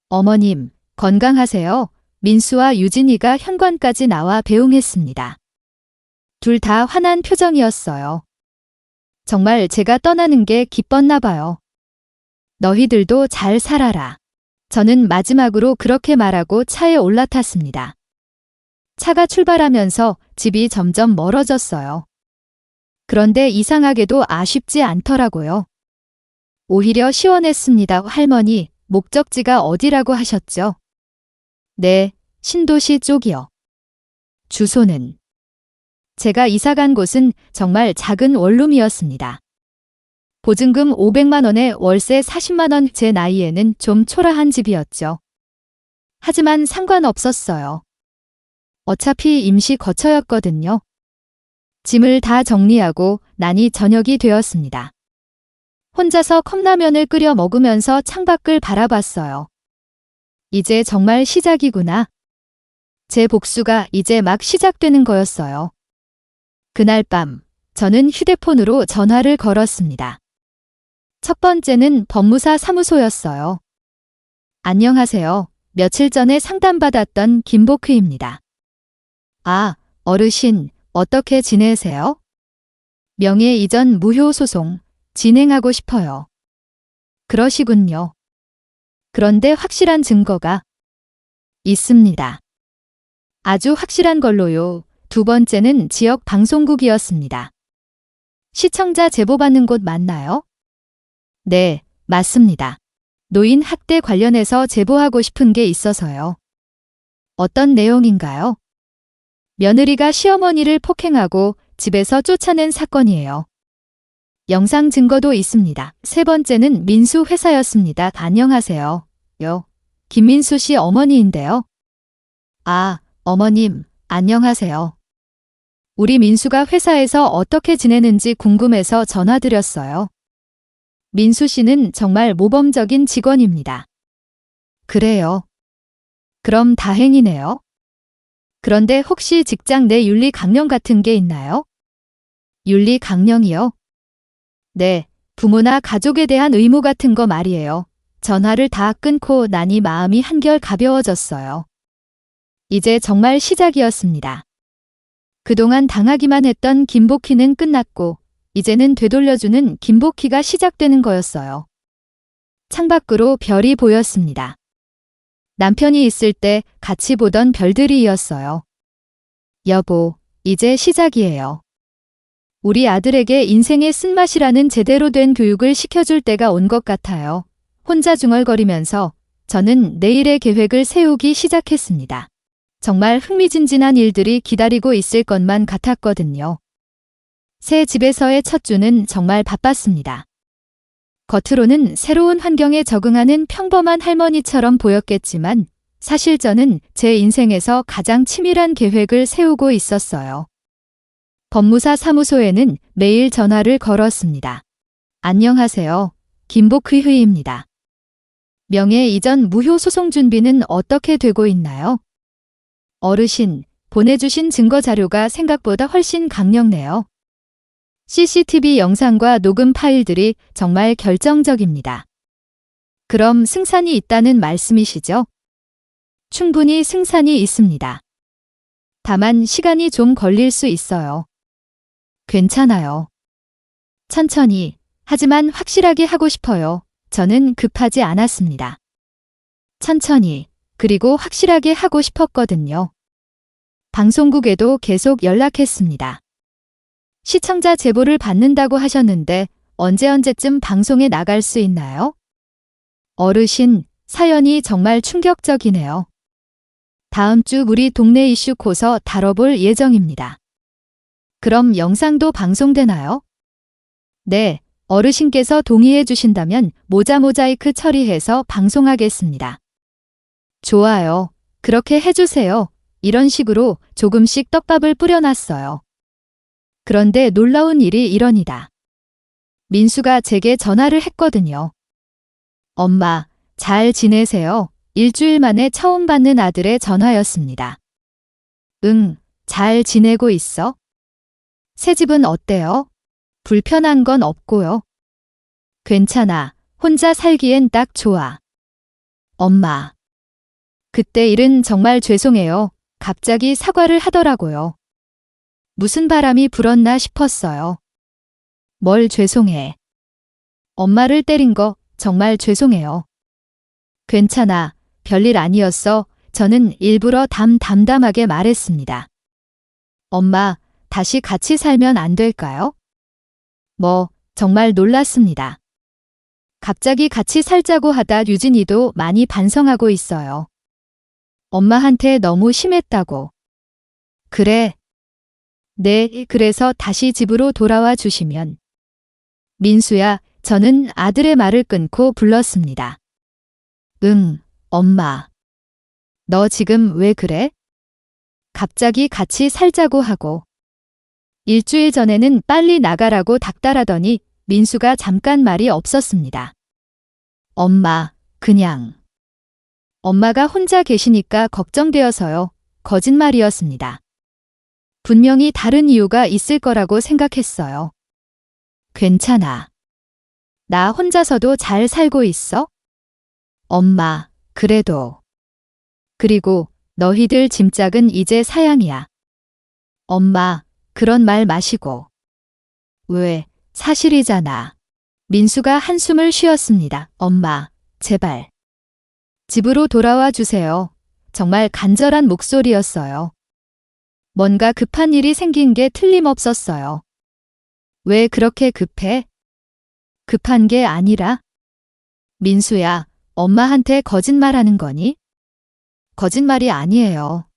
어머님, 건강하세요. 민수와 유진이가 현관까지 나와 배웅했습니다. 둘 다 환한 표정이었어요. 정말 제가 떠나는 게 기뻤나 봐요. 너희들도 잘 살아라. 저는 마지막으로 그렇게 말하고 차에 올라탔습니다. 차가 출발하면서 집이 점점 멀어졌어요. 그런데 이상하게도 아쉽지 않더라고요. 오히려 시원했습니다. 할머니, 목적지가 어디라고 하셨죠? 네, 신도시 쪽이요. 주소는? 제가 이사간 곳은 정말 작은 원룸이었습니다. 보증금 500만 원에 월세 40만 원, 제 나이에는 좀 초라한 집이었죠. 하지만 상관없었어요. 어차피 임시 거처였거든요. 짐을 다 정리하고 나니 저녁이 되었습니다. 혼자서 컵라면을 끓여 먹으면서 창밖을 바라봤어요. 이제 정말 시작이구나. 제 복수가 이제 막 시작되는 거였어요. 그날 밤, 저는 휴대폰으로 전화를 걸었습니다. 첫 번째는 법무사 사무소였어요. 안녕하세요. 며칠 전에 상담받았던 김복휘입니다. 아, 어르신, 어떻게 지내세요? 명예 이전 무효 소송 진행하고 싶어요. 그러시군요. 그런데 확실한 증거가 있습니다. 아주 확실한 걸로요. 두 번째는 지역 방송국이었습니다. 시청자 제보받는 곳 맞나요? 네, 맞습니다. 노인 학대 관련해서 제보하고 싶은 게 있어서요. 어떤 내용인가요? 며느리가 시어머니를 폭행하고 집에서 쫓아낸 사건이에요. 영상 증거도 있습니다. 세 번째는 민수 회사였습니다. 안녕하세요. 김민수 씨 어머니인데요. 아, 어머님, 안녕하세요. 우리 민수가 회사에서 어떻게 지내는지 궁금해서 전화드렸어요. 민수 씨는 정말 모범적인 직원입니다. 그래요. 그럼 다행이네요. 그런데 혹시 직장 내 윤리 강령 같은 게 있나요? 윤리 강령이요? 네, 부모나 가족에 대한 의무 같은 거 말이에요. 전화를 다 끊고 나니 마음이 한결 가벼워졌어요. 이제 정말 시작이었습니다. 그동안 당하기만 했던 김복희는 끝났고 이제는 되돌려주는 김복희가 시작되는 거였어요. 창밖으로 별이 보였습니다. 남편이 있을 때 같이 보던 별들이었어요. 여보, 이제 시작이에요. 우리 아들에게 인생의 쓴맛이라는 제대로 된 교육을 시켜줄 때가 온 것 같아요. 혼자 중얼거리면서 저는 내일의 계획을 세우기 시작했습니다. 정말 흥미진진한 일들이 기다리고 있을 것만 같았거든요. 새 집에서의 첫 주는 정말 바빴습니다. 겉으로는 새로운 환경에 적응하는 평범한 할머니처럼 보였겠지만 사실 저는 제 인생에서 가장 치밀한 계획을 세우고 있었어요. 법무사 사무소에는 매일 전화를 걸었습니다. 안녕하세요. 김복휘입니다. 명예 이전 무효 소송 준비는 어떻게 되고 있나요? 어르신, 보내주신 증거 자료가 생각보다 훨씬 강력네요. CCTV 영상과 녹음 파일들이 정말 결정적입니다. 그럼 승산이 있다는 말씀이시죠? 충분히 승산이 있습니다. 다만 시간이 좀 걸릴 수 있어요. 괜찮아요. 천천히, 하지만 확실하게 하고 싶어요. 저는 급하지 않았습니다. 천천히, 그리고 확실하게 하고 싶었거든요. 방송국에도 계속 연락했습니다. 시청자 제보를 받는다고 하셨는데 언제쯤 방송에 나갈 수 있나요? 어르신, 사연이 정말 충격적이네요. 다음 주 우리 동네 이슈 코서 다뤄볼 예정입니다. 그럼 영상도 방송되나요? 네, 어르신께서 동의해 주신다면 모자이크 처리해서 방송하겠습니다. 좋아요. 그렇게 해주세요. 이런 식으로 조금씩 떡밥을 뿌려놨어요. 그런데 놀라운 일이 일어니다. 민수가 제게 전화를 했거든요. 엄마, 잘 지내세요? 일주일 만에 처음 받는 아들의 전화였습니다. 응, 잘 지내고 있어? 새 집은 어때요? 불편한 건 없고요. 괜찮아. 혼자 살기엔 딱 좋아. 엄마. 그때 일은 정말 죄송해요. 갑자기 사과를 하더라고요. 무슨 바람이 불었나 싶었어요. 뭘 죄송해. 엄마를 때린 거 정말 죄송해요. 괜찮아. 별일 아니었어. 저는 일부러 담담하게 말했습니다. 엄마, 다시 같이 살면 안 될까요? 정말 놀랐습니다. 갑자기 같이 살자고 하다 유진이도 많이 반성하고 있어요. 엄마한테 너무 심했다고. 그래. 네, 그래서 다시 집으로 돌아와 주시면. 민수야, 저는 아들의 말을 끊고 불렀습니다. 응, 엄마. 너 지금 왜 그래? 갑자기 같이 살자고 하고. 일주일 전에는 빨리 나가라고 닥달하더니 민수가 잠깐 말이 없었습니다. 엄마, 그냥. 엄마가 혼자 계시니까 걱정되어서요. 거짓말이었습니다. 분명히 다른 이유가 있을 거라고 생각했어요. 괜찮아. 나 혼자서도 잘 살고 있어? 엄마, 그래도. 그리고 너희들 짐짝은 이제 사양이야. 엄마, 그런 말 마시고. 왜, 사실이잖아. 민수가 한숨을 쉬었습니다. 엄마, 제발. 집으로 돌아와 주세요. 정말 간절한 목소리였어요. 뭔가 급한 일이 생긴 게 틀림없었어요. 왜 그렇게 급해? 급한 게 아니라? 민수야, 엄마한테 거짓말하는 거니? 거짓말이 아니에요.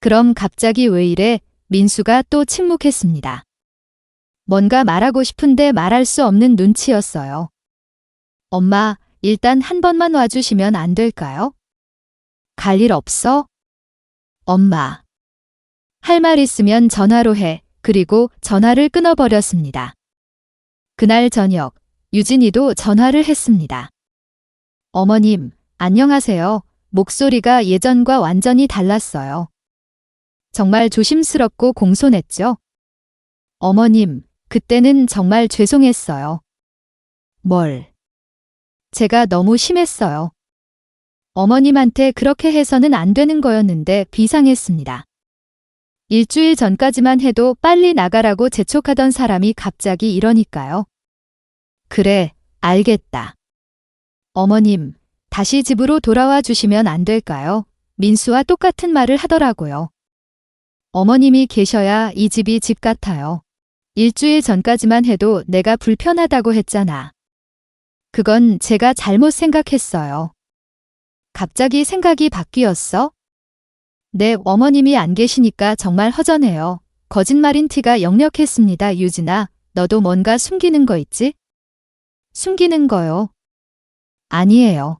그럼 갑자기 왜 이래? 민수가 또 침묵했습니다. 뭔가 말하고 싶은데 말할 수 없는 눈치였어요. 엄마, 일단 한 번만 와주시면 안 될까요? 갈 일 없어? 엄마. 할 말 있으면 전화로 해. 그리고 전화를 끊어버렸습니다. 그날 저녁, 유진이도 전화를 했습니다. 어머님, 안녕하세요. 목소리가 예전과 완전히 달랐어요. 정말 조심스럽고 공손했죠? 어머님, 그때는 정말 죄송했어요. 뭘? 제가 너무 심했어요. 어머님한테 그렇게 해서는 안 되는 거였는데 비상했습니다. 일주일 전까지만 해도 빨리 나가라고 재촉하던 사람이 갑자기 이러니까요. 그래, 알겠다. 어머님, 다시 집으로 돌아와 주시면 안 될까요? 민수와 똑같은 말을 하더라고요. 어머님이 계셔야 이 집이 집 같아요. 일주일 전까지만 해도 내가 불편하다고 했잖아. 그건 제가 잘못 생각했어요. 갑자기 생각이 바뀌었어? 네, 어머님이 안 계시니까 정말 허전해요. 거짓말인 티가 역력했습니다. 유진아, 너도 뭔가 숨기는 거 있지? 숨기는 거요? 아니에요.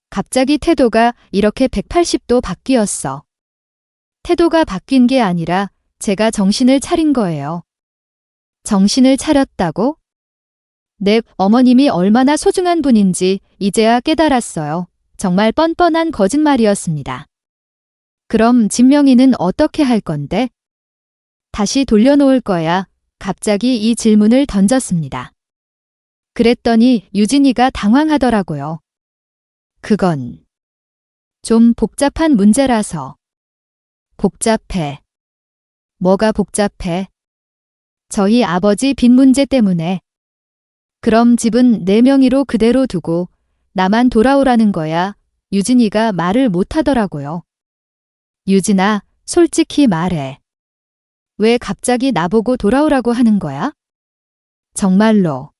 갑자기 태도가 이렇게 180도 바뀌었어. 태도가 바뀐 게 아니라 제가 정신을 차린 거예요. 정신을 차렸다고? 네, 어머님이 얼마나 소중한 분인지 이제야 깨달았어요. 정말 뻔뻔한 거짓말이었습니다. 그럼 진명이는 어떻게 할 건데? 다시 돌려놓을 거야. 갑자기 이 질문을 던졌습니다. 그랬더니 유진이가 당황하더라고요. 그건 좀 복잡한 문제라서. 복잡해. 뭐가 복잡해? 저희 아버지 빚 문제 때문에. 그럼 집은 내 명의로 그대로 두고 나만 돌아오라는 거야. 유진이가 말을 못하더라고요. 유진아, 솔직히 말해. 왜 갑자기 나보고 돌아오라고 하는 거야? 정말로.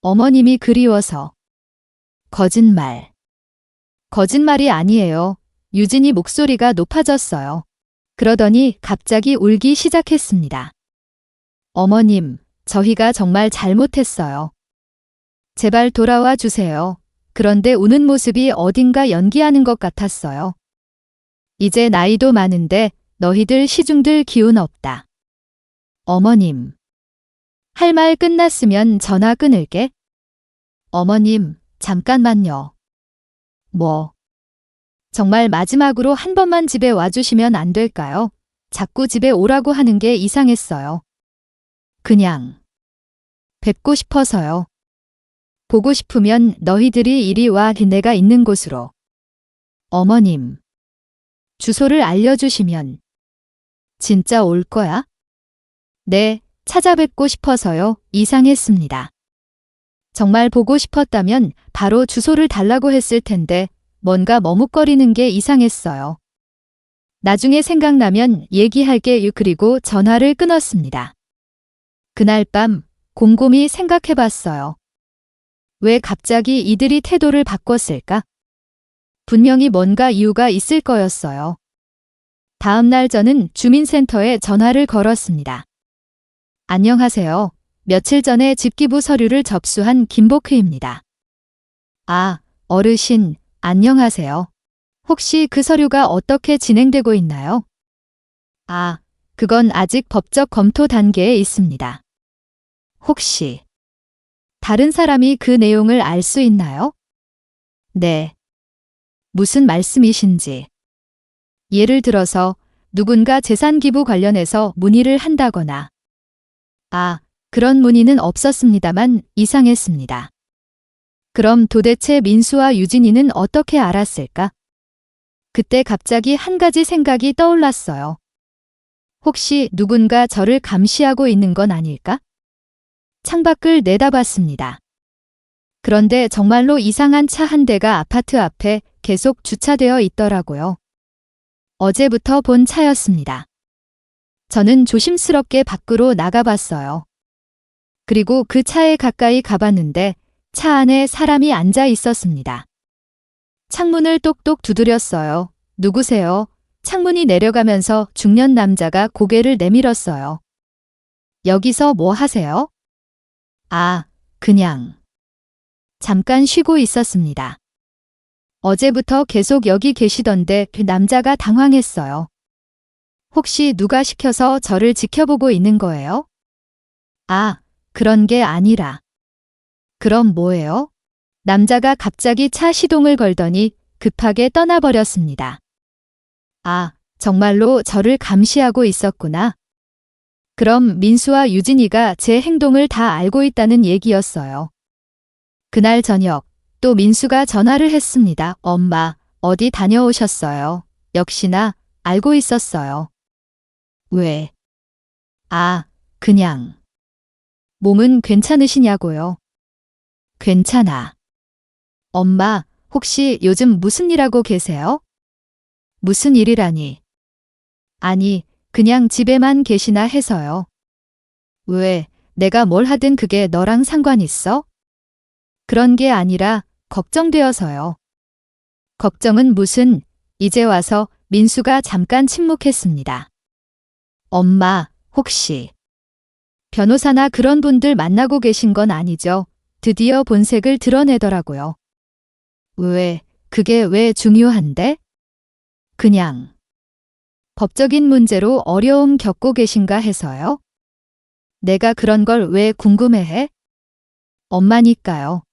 어머님이 그리워서. 거짓말. 거짓말이 아니에요. 유진이 목소리가 높아졌어요. 그러더니 갑자기 울기 시작했습니다. 어머님, 저희가 정말 잘못했어요. 제발 돌아와 주세요. 그런데 우는 모습이 어딘가 연기하는 것 같았어요. 이제 나이도 많은데 너희들 시중들 기운 없다. 어머님. 할 말 끝났으면 전화 끊을게. 어머님, 잠깐만요. 뭐? 정말 마지막으로 한 번만 집에 와주시면 안 될까요? 자꾸 집에 오라고 하는 게 이상했어요. 그냥 뵙고 싶어서요. 보고 싶으면 너희들이 이리 와, 내가 있는 곳으로. 어머님, 주소를 알려주시면 진짜 올 거야? 네, 찾아뵙고 싶어서요. 이상했습니다. 정말 보고 싶었다면 바로 주소를 달라고 했을 텐데 뭔가 머뭇거리는 게 이상했어요. 나중에 생각나면 얘기할게요. 그리고 전화를 끊었습니다. 그날 밤 곰곰이 생각해봤어요. 왜 갑자기 이들이 태도를 바꿨을까? 분명히 뭔가 이유가 있을 거였어요. 다음 날 저는 주민센터에 전화를 걸었습니다. 안녕하세요. 며칠 전에 집기부 서류를 접수한 김복희입니다. 아, 어르신, 안녕하세요. 혹시 그 서류가 어떻게 진행되고 있나요? 아, 그건 아직 법적 검토 단계에 있습니다. 혹시 다른 사람이 그 내용을 알 수 있나요? 네. 무슨 말씀이신지. 예를 들어서 누군가 재산 기부 관련해서 문의를 한다거나. 아, 그런 문의는 없었습니다만 이상했습니다. 그럼 도대체 민수와 유진이는 어떻게 알았을까? 그때 갑자기 한 가지 생각이 떠올랐어요. 혹시 누군가 저를 감시하고 있는 건 아닐까? 창밖을 내다봤습니다. 그런데 정말로 이상한 차 한 대가 아파트 앞에 계속 주차되어 있더라고요. 어제부터 본 차였습니다. 저는 조심스럽게 밖으로 나가봤어요. 그리고 그 차에 가까이 가봤는데 차 안에 사람이 앉아 있었습니다. 창문을 똑똑 두드렸어요. 누구세요? 창문이 내려가면서 중년 남자가 고개를 내밀었어요. 여기서 뭐 하세요? 아, 그냥. 잠깐 쉬고 있었습니다. 어제부터 계속 여기 계시던데 그 남자가 당황했어요. 혹시 누가 시켜서 저를 지켜보고 있는 거예요? 아, 그런 게 아니라. 그럼 뭐예요? 남자가 갑자기 차 시동을 걸더니 급하게 떠나버렸습니다. 아, 정말로 저를 감시하고 있었구나. 그럼 민수와 유진이가 제 행동을 다 알고 있다는 얘기였어요. 그날 저녁 또 민수가 전화를 했습니다. 엄마, 어디 다녀오셨어요? 역시나 알고 있었어요. 왜? 아, 그냥. 몸은 괜찮으시냐고요? 괜찮아. 엄마, 혹시 요즘 무슨 일 하고 계세요? 무슨 일이라니? 아니, 그냥 집에만 계시나 해서요. 왜, 내가 뭘 하든 그게 너랑 상관 있어? 그런 게 아니라 걱정되어서요. 걱정은 무슨, 이제 와서 민수가 잠깐 침묵했습니다. 엄마, 혹시 변호사나 그런 분들 만나고 계신 건 아니죠? 드디어 본색을 드러내더라고요. 왜, 그게 왜 중요한데? 그냥 법적인 문제로 어려움 겪고 계신가 해서요? 내가 그런 걸 왜 궁금해해? 엄마니까요.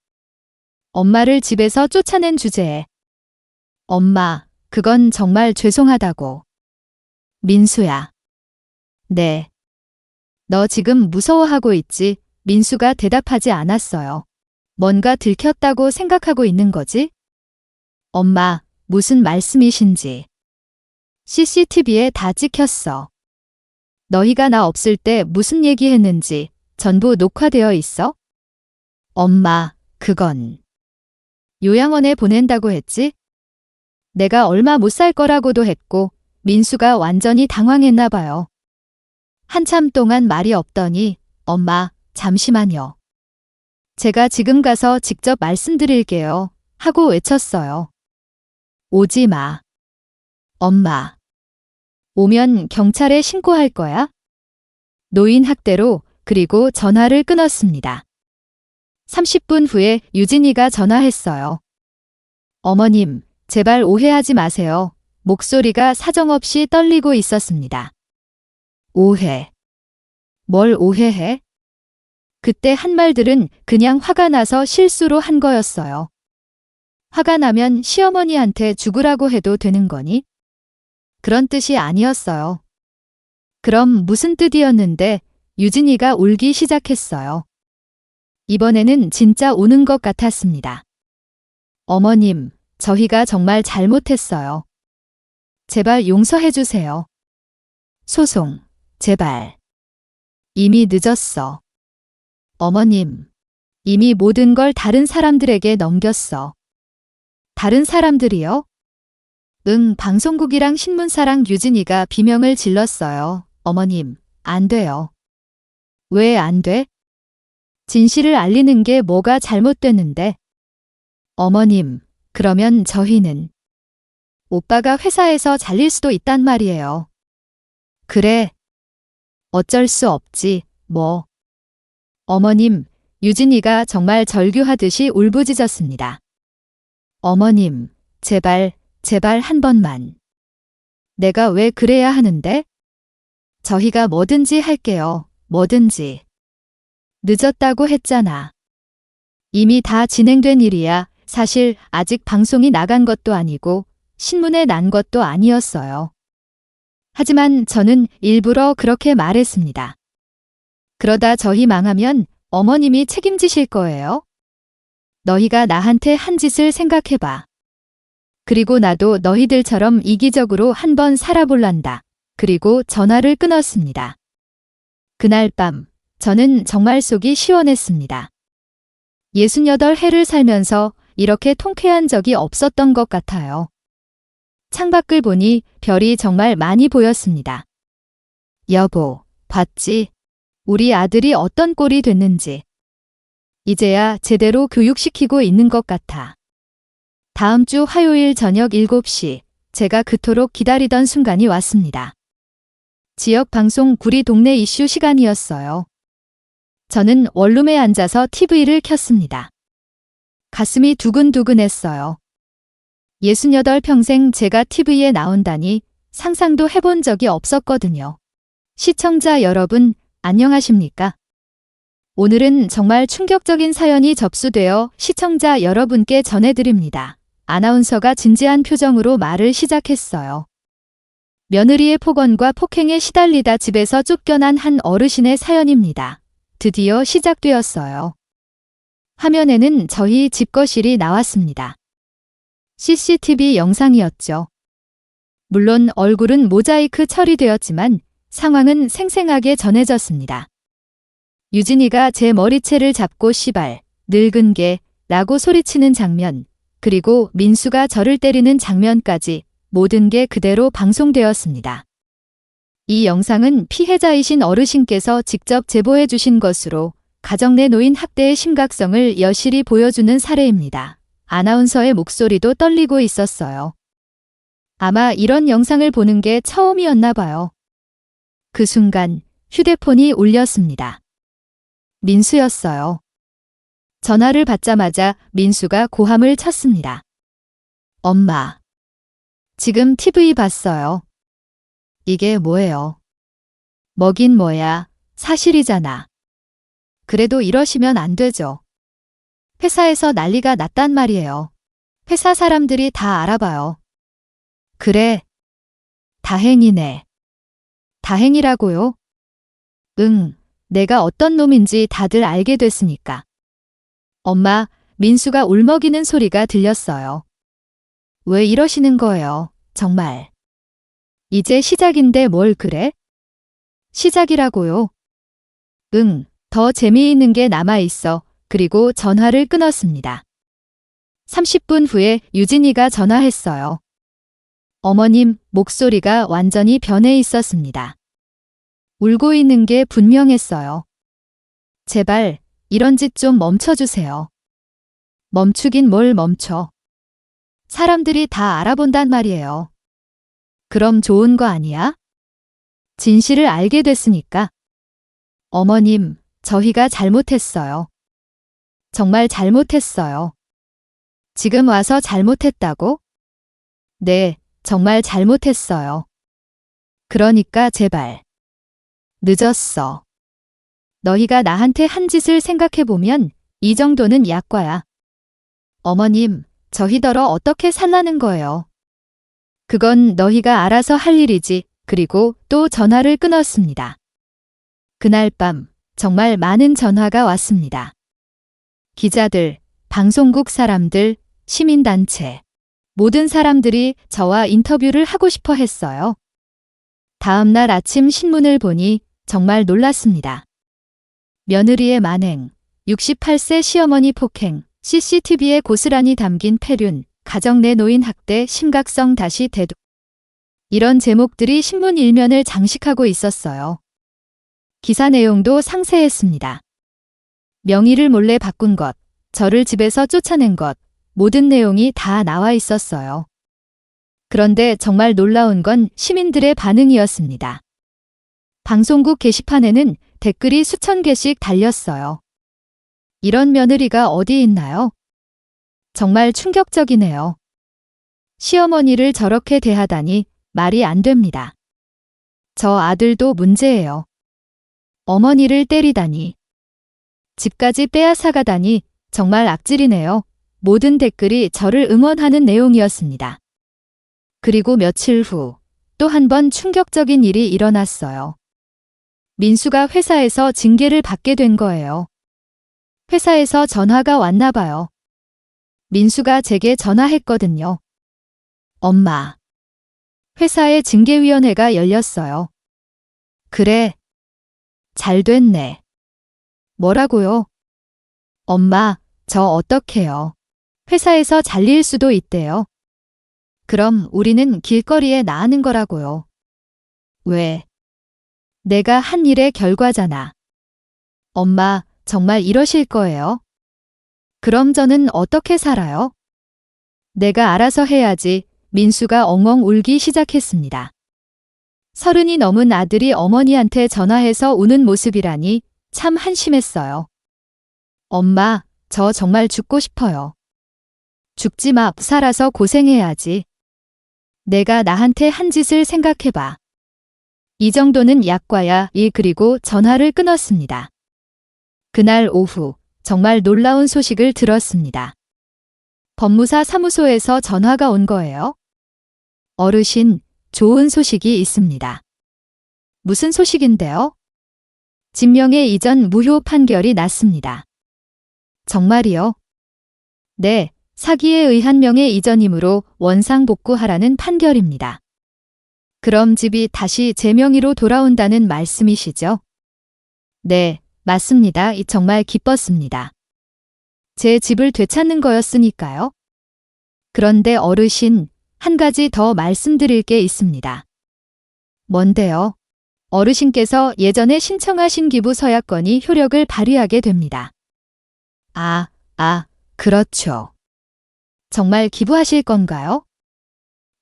엄마를 집에서 쫓아낸 주제에. 엄마, 그건 정말 죄송하다고. 민수야. 네. 너 지금 무서워하고 있지? 민수가 대답하지 않았어요. 뭔가 들켰다고 생각하고 있는 거지? 엄마, 무슨 말씀이신지. CCTV에 다 찍혔어. 너희가 나 없을 때 무슨 얘기했는지 전부 녹화되어 있어? 엄마, 그건 요양원에 보낸다고 했지? 내가 얼마 못 살 거라고도 했고 민수가 완전히 당황했나 봐요. 한참 동안 말이 없더니 엄마, 잠시만요. 제가 지금 가서 직접 말씀드릴게요. 하고 외쳤어요. 오지 마. 엄마. 오면 경찰에 신고할 거야? 노인 학대로 그리고 전화를 끊었습니다. 30분 후에 유진이가 전화했어요. 어머님, 제발 오해하지 마세요. 목소리가 사정없이 떨리고 있었습니다. 오해. 뭘 오해해? 그때 한 말들은 그냥 화가 나서 실수로 한 거였어요. 화가 나면 시어머니한테 죽으라고 해도 되는 거니? 그런 뜻이 아니었어요. 그럼 무슨 뜻이었는데 유진이가 울기 시작했어요. 이번에는 진짜 우는 것 같았습니다. 어머님, 저희가 정말 잘못했어요. 제발 용서해 주세요. 소송, 제발. 이미 늦었어. 어머님, 이미 모든 걸 다른 사람들에게 넘겼어. 다른 사람들이요? 응, 방송국이랑 신문사랑 유진이가 비명을 질렀어요. 어머님, 안 돼요. 왜 안 돼? 진실을 알리는 게 뭐가 잘못됐는데? 어머님, 그러면 저희는 오빠가 회사에서 잘릴 수도 있단 말이에요. 그래. 어쩔 수 없지, 뭐. 어머님, 유진이가 정말 절규하듯이 울부짖었습니다. 어머님, 제발, 제발 한 번만. 내가 왜 그래야 하는데? 저희가 뭐든지 할게요, 뭐든지. 늦었다고 했잖아. 이미 다 진행된 일이야. 사실 아직 방송이 나간 것도 아니고 신문에 난 것도 아니었어요. 하지만 저는 일부러 그렇게 말했습니다. 그러다 저희 망하면 어머님이 책임지실 거예요. 너희가 나한테 한 짓을 생각해봐. 그리고 나도 너희들처럼 이기적으로 한번 살아볼란다. 그리고 전화를 끊었습니다. 그날 밤 저는 정말 속이 시원했습니다. 68해를 살면서 이렇게 통쾌한 적이 없었던 것 같아요. 창밖을 보니 별이 정말 많이 보였습니다. 여보, 봤지? 우리 아들이 어떤 꼴이 됐는지. 이제야 제대로 교육시키고 있는 것 같아. 다음 주 화요일 저녁 7시 제가 그토록 기다리던 순간이 왔습니다. 지역 방송 구리 동네 이슈 시간이었어요. 저는 원룸에 앉아서 TV를 켰습니다. 가슴이 두근두근했어요. 68평생 제가 TV에 나온다니 상상도 해본 적이 없었거든요. 시청자 여러분, 안녕하십니까? 오늘은 정말 충격적인 사연이 접수되어 시청자 여러분께 전해드립니다. 아나운서가 진지한 표정으로 말을 시작했어요. 며느리의 폭언과 폭행에 시달리다 집에서 쫓겨난 한 어르신의 사연입니다. 드디어 시작되었어요. 화면에는 저희 집 거실이 나왔습니다. CCTV 영상이었죠. 물론 얼굴은 모자이크 처리되었지만 상황은 생생하게 전해졌습니다. 유진이가 제 머리채를 잡고 씨발, 늙은 개, 라고 소리치는 장면, 그리고 민수가 저를 때리는 장면까지 모든 게 그대로 방송되었습니다. 이 영상은 피해자이신 어르신께서 직접 제보해 주신 것으로 가정 내 노인 학대의 심각성을 여실히 보여주는 사례입니다. 아나운서의 목소리도 떨리고 있었어요. 아마 이런 영상을 보는 게 처음이었나 봐요. 그 순간 휴대폰이 울렸습니다. 민수였어요. 전화를 받자마자 민수가 고함을 쳤습니다. 엄마. 지금 TV 봤어요. 이게 뭐예요? 뭐긴 뭐야. 사실이잖아. 그래도 이러시면 안 되죠. 회사에서 난리가 났단 말이에요. 회사 사람들이 다 알아봐요. 그래. 다행이네. 다행이라고요? 응, 내가 어떤 놈인지 다들 알게 됐으니까. 엄마, 민수가 울먹이는 소리가 들렸어요. 왜 이러시는 거예요, 정말. 이제 시작인데 뭘 그래? 시작이라고요? 응, 더 재미있는 게 남아있어. 그리고 전화를 끊었습니다. 30분 후에 유진이가 전화했어요. 어머님, 목소리가 완전히 변해 있었습니다. 울고 있는 게 분명했어요. 제발, 이런 짓 좀 멈춰주세요. 멈추긴 뭘 멈춰. 사람들이 다 알아본단 말이에요. 그럼 좋은 거 아니야? 진실을 알게 됐으니까. 어머님, 저희가 잘못했어요. 정말 잘못했어요. 지금 와서 잘못했다고? 네, 정말 잘못했어요. 그러니까 제발. 늦었어. 너희가 나한테 한 짓을 생각해보면 이 정도는 약과야. 어머님, 저희더러 어떻게 살라는 거예요. 그건 너희가 알아서 할 일이지. 그리고 또 전화를 끊었습니다. 그날 밤 정말 많은 전화가 왔습니다. 기자들, 방송국 사람들, 시민단체. 모든 사람들이 저와 인터뷰를 하고 싶어 했어요. 다음 날 아침 신문을 보니 정말 놀랐습니다. 며느리의 만행, 68세 시어머니 폭행, CCTV에 고스란히 담긴 폐륜, 가정 내 노인 학대 심각성 다시 대두. 이런 제목들이 신문 일면을 장식하고 있었어요. 기사 내용도 상세했습니다. 명의를 몰래 바꾼 것, 저를 집에서 쫓아낸 것, 모든 내용이 다 나와 있었어요. 그런데 정말 놀라운 건 시민들의 반응이었습니다. 방송국 게시판에는 댓글이 수천 개씩 달렸어요. 이런 며느리가 어디 있나요? 정말 충격적이네요. 시어머니를 저렇게 대하다니 말이 안 됩니다. 저 아들도 문제예요. 어머니를 때리다니. 집까지 빼앗아가다니 정말 악질이네요. 모든 댓글이 저를 응원하는 내용이었습니다. 그리고 며칠 후 또 한 번 충격적인 일이 일어났어요. 민수가 회사에서 징계를 받게 된 거예요. 회사에서 전화가 왔나 봐요. 민수가 제게 전화했거든요. 엄마. 회사에 징계위원회가 열렸어요. 그래. 잘 됐네. 뭐라고요? 엄마, 저 어떡해요. 회사에서 잘릴 수도 있대요. 그럼 우리는 길거리에 나가는 거라고요. 왜? 내가 한 일의 결과잖아. 엄마, 정말 이러실 거예요? 그럼 저는 어떻게 살아요? 내가 알아서 해야지. 민수가 엉엉 울기 시작했습니다. 30이 넘은 아들이 어머니한테 전화해서 우는 모습이라니 참 한심했어요. 엄마, 저 정말 죽고 싶어요. 죽지 마, 살아서 고생해야지. 내가 나한테 한 짓을 생각해봐. 이 정도는 약과야. 그리고 전화를 끊었습니다. 그날 오후 정말 놀라운 소식을 들었습니다. 법무사 사무소에서 전화가 온 거예요. 어르신, 좋은 소식이 있습니다. 무슨 소식인데요? 진명의 이전 무효 판결이 났습니다. 정말이요? 네, 사기에 의한 명예 이전이므로 원상복구하라는 판결입니다. 그럼 집이 다시 제 명의로 돌아온다는 말씀이시죠? 네, 맞습니다. 정말 기뻤습니다. 제 집을 되찾는 거였으니까요. 그런데 어르신, 한 가지 더 말씀드릴 게 있습니다. 뭔데요? 어르신께서 예전에 신청하신 기부 서약건이 효력을 발휘하게 됩니다. 그렇죠. 정말 기부하실 건가요?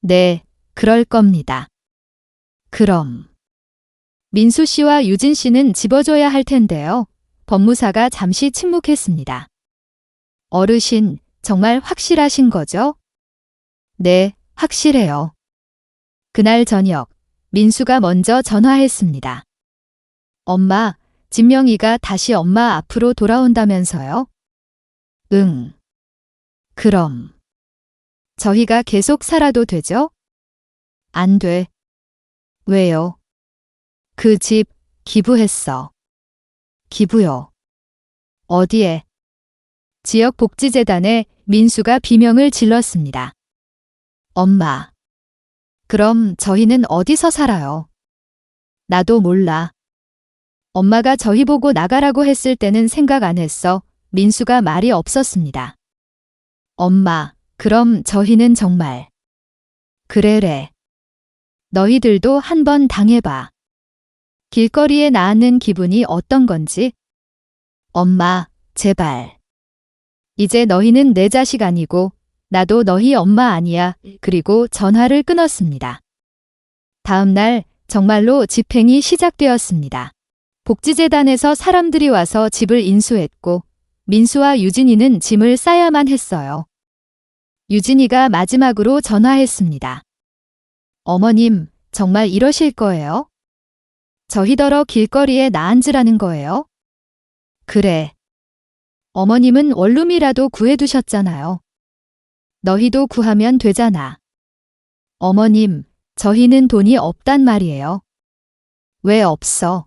네, 그럴 겁니다. 그럼 민수 씨와 유진 씨는 집어줘야 할 텐데요. 법무사가 잠시 침묵했습니다. 어르신, 정말 확실하신 거죠? 네, 확실해요. 그날 저녁, 민수가 먼저 전화했습니다. 엄마, 진명이가 다시 엄마 앞으로 돌아온다면서요? 응. 그럼 저희가 계속 살아도 되죠? 안 돼. 왜요? 그 집 기부했어. 기부요. 어디에? 지역복지재단에. 민수가 비명을 질렀습니다. 엄마. 그럼 저희는 어디서 살아요? 나도 몰라. 엄마가 저희 보고 나가라고 했을 때는 생각 안 했어. 민수가 말이 없었습니다. 엄마, 그럼 저희는 정말. 그래래. 너희들도 한번 당해봐. 길거리에 나앉는 기분이 어떤 건지. 엄마, 제발. 이제 너희는 내 자식 아니고 나도 너희 엄마 아니야. 그리고 전화를 끊었습니다. 다음 날 정말로 집행이 시작되었습니다. 복지재단에서 사람들이 와서 집을 인수했고 민수와 유진이는 짐을 싸야만 했어요. 유진이가 마지막으로 전화했습니다. 어머님, 정말 이러실 거예요? 저희더러 길거리에 나앉으라는 거예요? 그래. 어머님은 원룸이라도 구해두셨잖아요. 너희도 구하면 되잖아. 어머님, 저희는 돈이 없단 말이에요. 왜 없어?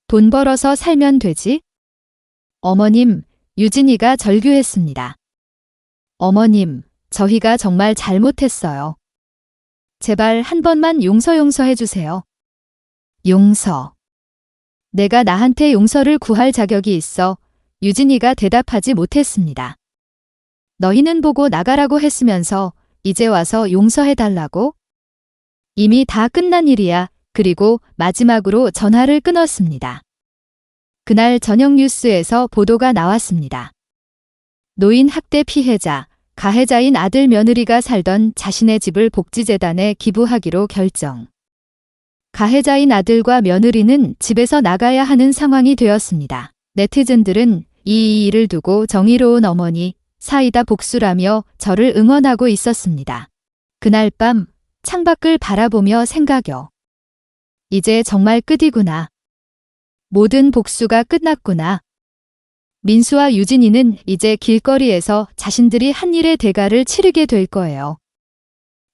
돈 벌어서 살면 되지? 어머님, 유진이가 절규했습니다. 어머님, 저희가 정말 잘못했어요. 제발 한 번만 용서해 주세요. 용서. 내가 나한테 용서를 구할 자격이 있어 유진이가 대답하지 못했습니다. 너희는 보고 나가라고 했으면서 이제 와서 용서해달라고? 이미 다 끝난 일이야. 그리고 마지막으로 전화를 끊었습니다. 그날 저녁 뉴스에서 보도가 나왔습니다. 노인 학대 피해자, 가해자인 아들 며느리가 살던 자신의 집을 복지재단에 기부하기로 결정. 가해자인 아들과 며느리는 집에서 나가야 하는 상황이 되었습니다. 네티즌들은 이 일을 두고 정의로운 어머니, 사이다 복수라며 저를 응원하고 있었습니다. 그날 밤 창밖을 바라보며 생각여. 이제 정말 끝이구나. 모든 복수가 끝났구나. 민수와 유진이는 이제 길거리에서 자신들이 한 일의 대가를 치르게 될 거예요.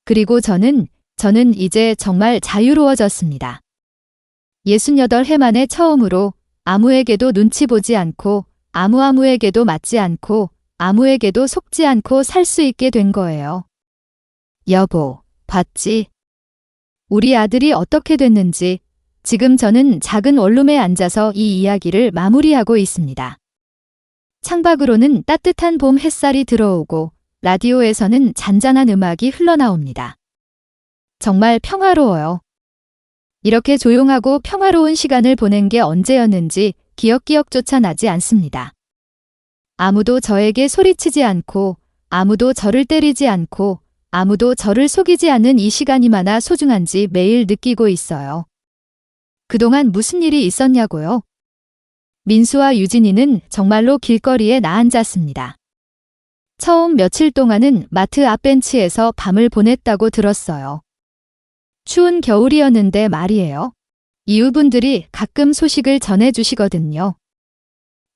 그리고 저는 이제 정말 자유로워졌습니다. 68해 만에 처음으로 아무에게도 눈치 보지 않고 아무에게도 맞지 않고 아무에게도 속지 않고 살 수 있게 된 거예요. 여보, 봤지? 우리 아들이 어떻게 됐는지 지금 저는 작은 원룸에 앉아서 이 이야기를 마무리하고 있습니다. 창밖으로는 따뜻한 봄 햇살이 들어오고 라디오에서는 잔잔한 음악이 흘러나옵니다. 정말 평화로워요. 이렇게 조용하고 평화로운 시간을 보낸 게 언제였는지 기억조차 나지 않습니다. 아무도 저에게 소리치지 않고 아무도 저를 때리지 않고 아무도 저를 속이지 않는 이 시간이 많아 소중한지 매일 느끼고 있어요. 그동안 무슨 일이 있었냐고요? 민수와 유진이는 정말로 길거리에 나앉았습니다. 처음 며칠 동안은 마트 앞 벤치에서 밤을 보냈다고 들었어요. 추운 겨울이었는데 말이에요. 이웃분들이 가끔 소식을 전해주시거든요.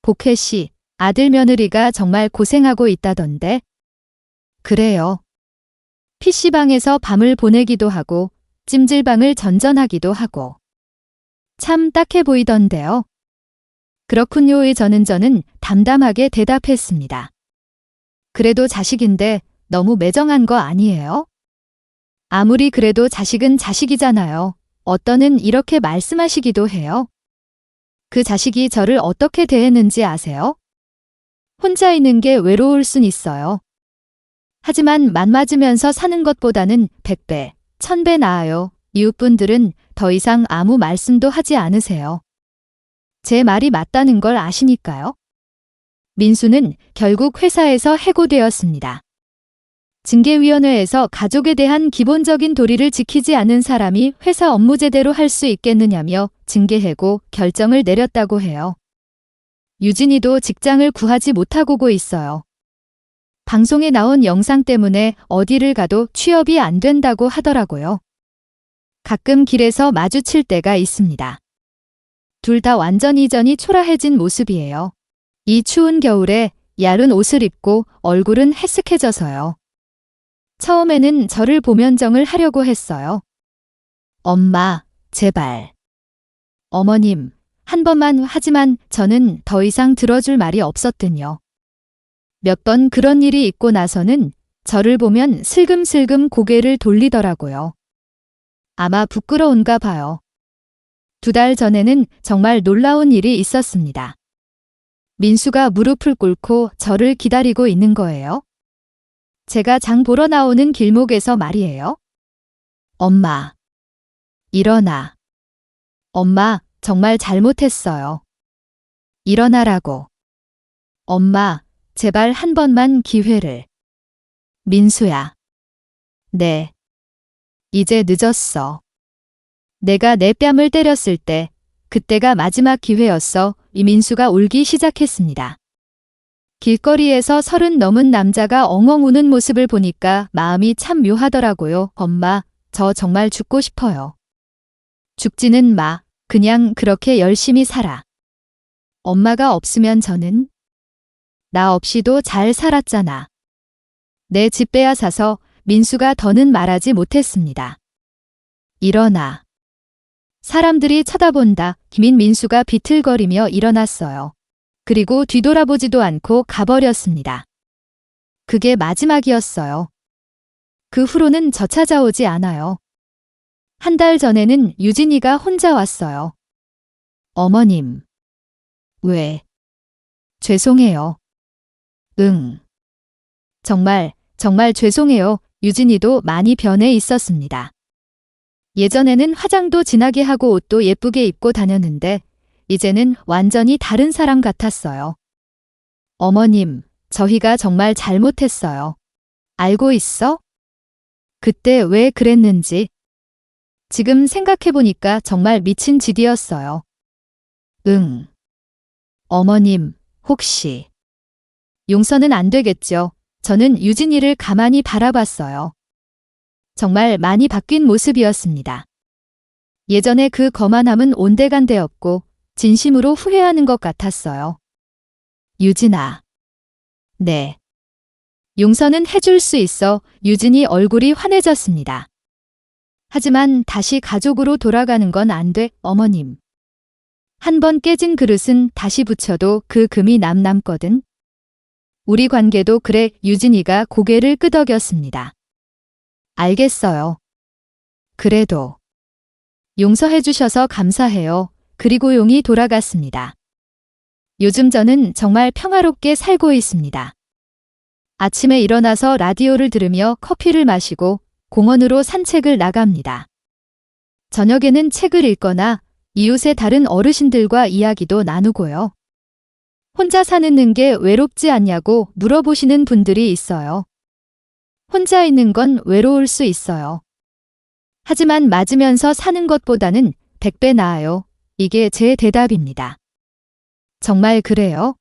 복혜 씨, 아들 며느리가 정말 고생하고 있다던데. 그래요. PC방에서 밤을 보내기도 하고 찜질방을 전전하기도 하고. 참 딱해 보이던데요. 그렇군요의 저는 담담하게 대답했습니다. 그래도 자식인데 너무 매정한 거 아니에요? 아무리 그래도 자식은 자식이잖아요. 어떤은 이렇게 말씀하시기도 해요. 그 자식이 저를 어떻게 대했는지 아세요? 혼자 있는 게 외로울 순 있어요. 하지만 맞으면서 사는 것보다는 100배, 1000배 나아요. 이웃분들은 더 이상 아무 말씀도 하지 않으세요. 제 말이 맞다는 걸 아시니까요. 민수는 결국 회사에서 해고되었습니다. 징계위원회에서 가족에 대한 기본적인 도리를 지키지 않은 사람이 회사 업무 제대로 할 수 있겠느냐며 징계 해고 결정을 내렸다고 해요. 유진이도 직장을 구하지 못하고 있어요. 방송에 나온 영상 때문에 어디를 가도 취업이 안 된다고 하더라고요. 가끔 길에서 마주칠 때가 있습니다. 둘 다 완전 이전이 초라해진 모습이에요. 이 추운 겨울에 얇은 옷을 입고 얼굴은 해쓱해져서요. 처음에는 저를 보면정을 하려고 했어요. 엄마, 제발. 어머님, 한 번만 하지만 저는 더 이상 들어줄 말이 없었더니요. 몇 번 그런 일이 있고 나서는 저를 보면 슬금슬금 고개를 돌리더라고요. 아마 부끄러운가 봐요. 2달 전에는 정말 놀라운 일이 있었습니다. 민수가 무릎을 꿇고 저를 기다리고 있는 거예요. 제가 장 보러 나오는 길목에서 말이에요. 엄마, 일어나. 엄마, 정말 잘못했어요. 일어나라고. 엄마, 제발 한 번만 기회를. 민수야. 네. 이제 늦었어. 내가 내 뺨을 때렸을 때 그때가 마지막 기회였어. 이민수가 울기 시작했습니다. 길거리에서 30 넘은 남자가 엉엉 우는 모습을 보니까 마음이 참 묘하더라고요. 엄마, 저 정말 죽고 싶어요. 죽지는 마. 그냥 그렇게 열심히 살아. 엄마가 없으면 저는 나 없이도 잘 살았잖아. 내 집 빼앗아서 민수가 더는 말하지 못했습니다. 일어나. 사람들이 쳐다본다. 민수가 비틀거리며 일어났어요. 그리고 뒤돌아보지도 않고 가버렸습니다. 그게 마지막이었어요. 그 후로는 저 찾아오지 않아요. 한 달 전에는 유진이가 혼자 왔어요. 어머님. 왜? 죄송해요. 응. 정말 죄송해요. 유진이도 많이 변해 있었습니다. 예전에는 화장도 진하게 하고 옷도 예쁘게 입고 다녔는데 이제는 완전히 다른 사람 같았어요. 어머님, 저희가 정말 잘못했어요. 알고 있어? 그때 왜 그랬는지. 지금 생각해보니까 정말 미친 짓이었어요. 응. 어머님, 혹시. 용서는 안 되겠죠. 저는 유진이를 가만히 바라봤어요. 정말 많이 바뀐 모습이었습니다. 예전에 그 거만함은 온데간데없고 진심으로 후회하는 것 같았어요. 유진아. 네. 용서는 해줄 수 있어. 유진이 얼굴이 환해졌습니다. 하지만 다시 가족으로 돌아가는 건 안 돼, 어머님. 한 번 깨진 그릇은 다시 붙여도 그 금이 남거든. 우리 관계도 그래. 유진이가 고개를 끄덕였습니다. 알겠어요. 그래도. 용서해 주셔서 감사해요. 그리고 용이 돌아갔습니다. 요즘 저는 정말 평화롭게 살고 있습니다. 아침에 일어나서 라디오를 들으며 커피를 마시고 공원으로 산책을 나갑니다. 저녁에는 책을 읽거나 이웃의 다른 어르신들과 이야기도 나누고요. 혼자 사는 게 외롭지 않냐고 물어보시는 분들이 있어요. 혼자 있는 건 외로울 수 있어요. 하지만 맞으면서 사는 것보다는 100배 나아요. 이게 제 대답입니다. 정말 그래요?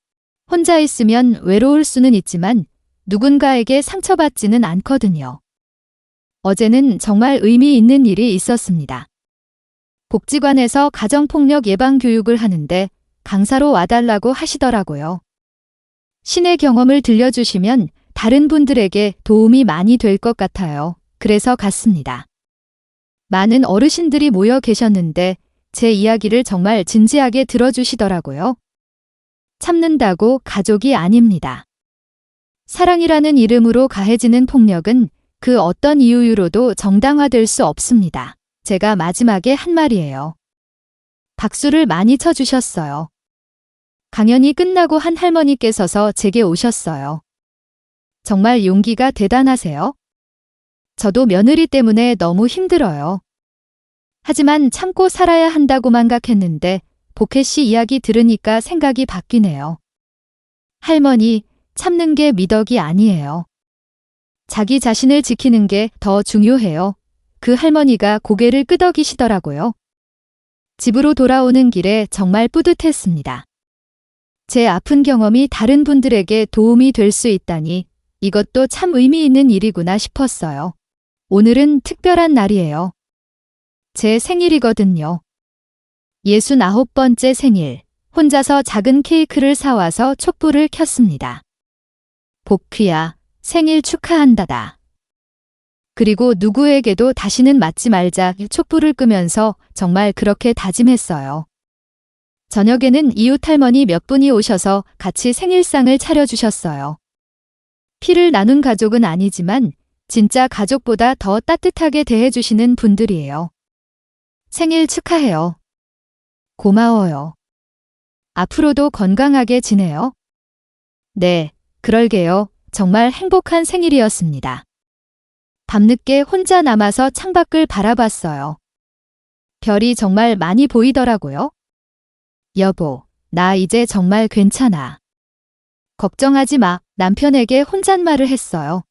혼자 있으면 외로울 수는 있지만 누군가에게 상처받지는 않거든요. 어제는 정말 의미 있는 일이 있었습니다. 복지관에서 가정폭력 예방 교육을 하는데 강사로 와달라고 하시더라고요. 신의 경험을 들려주시면 다른 분들에게 도움이 많이 될 것 같아요. 그래서 갔습니다. 많은 어르신들이 모여 계셨는데 제 이야기를 정말 진지하게 들어주시더라고요. 참는다고 가족이 아닙니다. 사랑이라는 이름으로 가해지는 폭력은 그 어떤 이유로도 정당화될 수 없습니다. 제가 마지막에 한 말이에요. 박수를 많이 쳐주셨어요. 강연이 끝나고 한 할머니께서서 제게 오셨어요. 정말 용기가 대단하세요. 저도 며느리 때문에 너무 힘들어요. 하지만 참고 살아야 한다고만 생각했는데 복혜 씨 이야기 들으니까 생각이 바뀌네요. 할머니, 참는 게 미덕이 아니에요. 자기 자신을 지키는 게 더 중요해요. 그 할머니가 고개를 끄덕이시더라고요. 집으로 돌아오는 길에 정말 뿌듯했습니다. 제 아픈 경험이 다른 분들에게 도움이 될 수 있다니 이것도 참 의미 있는 일이구나 싶었어요. 오늘은 특별한 날이에요. 제 생일이거든요. 69번째 생일. 혼자서 작은 케이크를 사와서 촛불을 켰습니다. 복희야, 생일 축하한다다. 그리고 누구에게도 다시는 맞지 말자 촛불을 끄면서 정말 그렇게 다짐했어요. 저녁에는 이웃 할머니 몇 분이 오셔서 같이 생일상을 차려주셨어요. 피를 나눈 가족은 아니지만 진짜 가족보다 더 따뜻하게 대해주시는 분들이에요. 생일 축하해요. 고마워요. 앞으로도 건강하게 지내요. 네, 그럴게요. 정말 행복한 생일이었습니다. 밤늦게 혼자 남아서 창밖을 바라봤어요. 별이 정말 많이 보이더라고요. 여보, 나 이제 정말 괜찮아. 걱정하지 마. 남편에게 혼잣말을 했어요.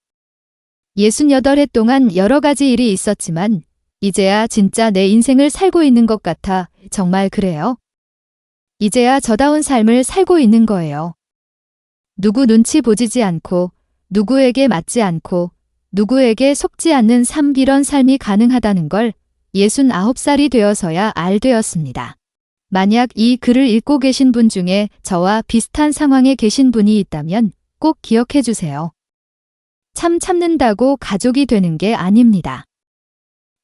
68해 동안 여러 가지 일이 있었지만 이제야 진짜 내 인생을 살고 있는 것 같아. 정말 그래요. 이제야 저다운 삶을 살고 있는 거예요. 누구 눈치 보지지 않고 누구에게 맞지 않고 누구에게 속지 않는 삶, 이런 삶이 가능하다는 걸 69살이 되어서야 알되었습니다. 만약 이 글을 읽고 계신 분 중에 저와 비슷한 상황에 계신 분이 있다면 꼭 기억해 주세요. 참는다고 가족이 되는 게 아닙니다.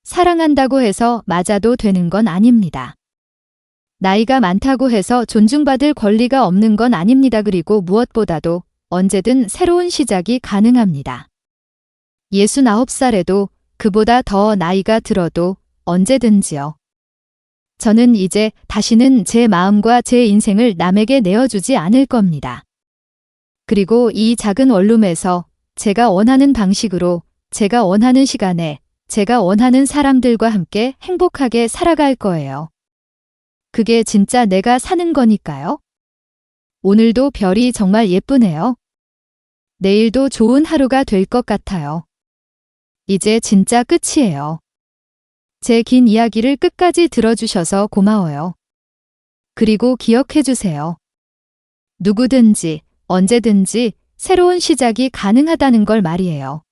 사랑한다고 해서 맞아도 되는 건 아닙니다. 나이가 많다고 해서 존중받을 권리가 없는 건 아닙니다. 그리고 무엇보다도 언제든 새로운 시작이 가능합니다. 69살에도 그보다 더 나이가 들어도 언제든지요. 저는 이제 다시는 제 마음과 제 인생을 남에게 내어주지 않을 겁니다. 그리고 이 작은 원룸에서 제가 원하는 방식으로, 제가 원하는 시간에, 제가 원하는 사람들과 함께 행복하게 살아갈 거예요. 그게 진짜 내가 사는 거니까요. 오늘도 별이 정말 예쁘네요. 내일도 좋은 하루가 될 것 같아요. 이제 진짜 끝이에요. 제 긴 이야기를 끝까지 들어주셔서 고마워요. 그리고 기억해 주세요. 누구든지, 언제든지 새로운 시작이 가능하다는 걸 말이에요.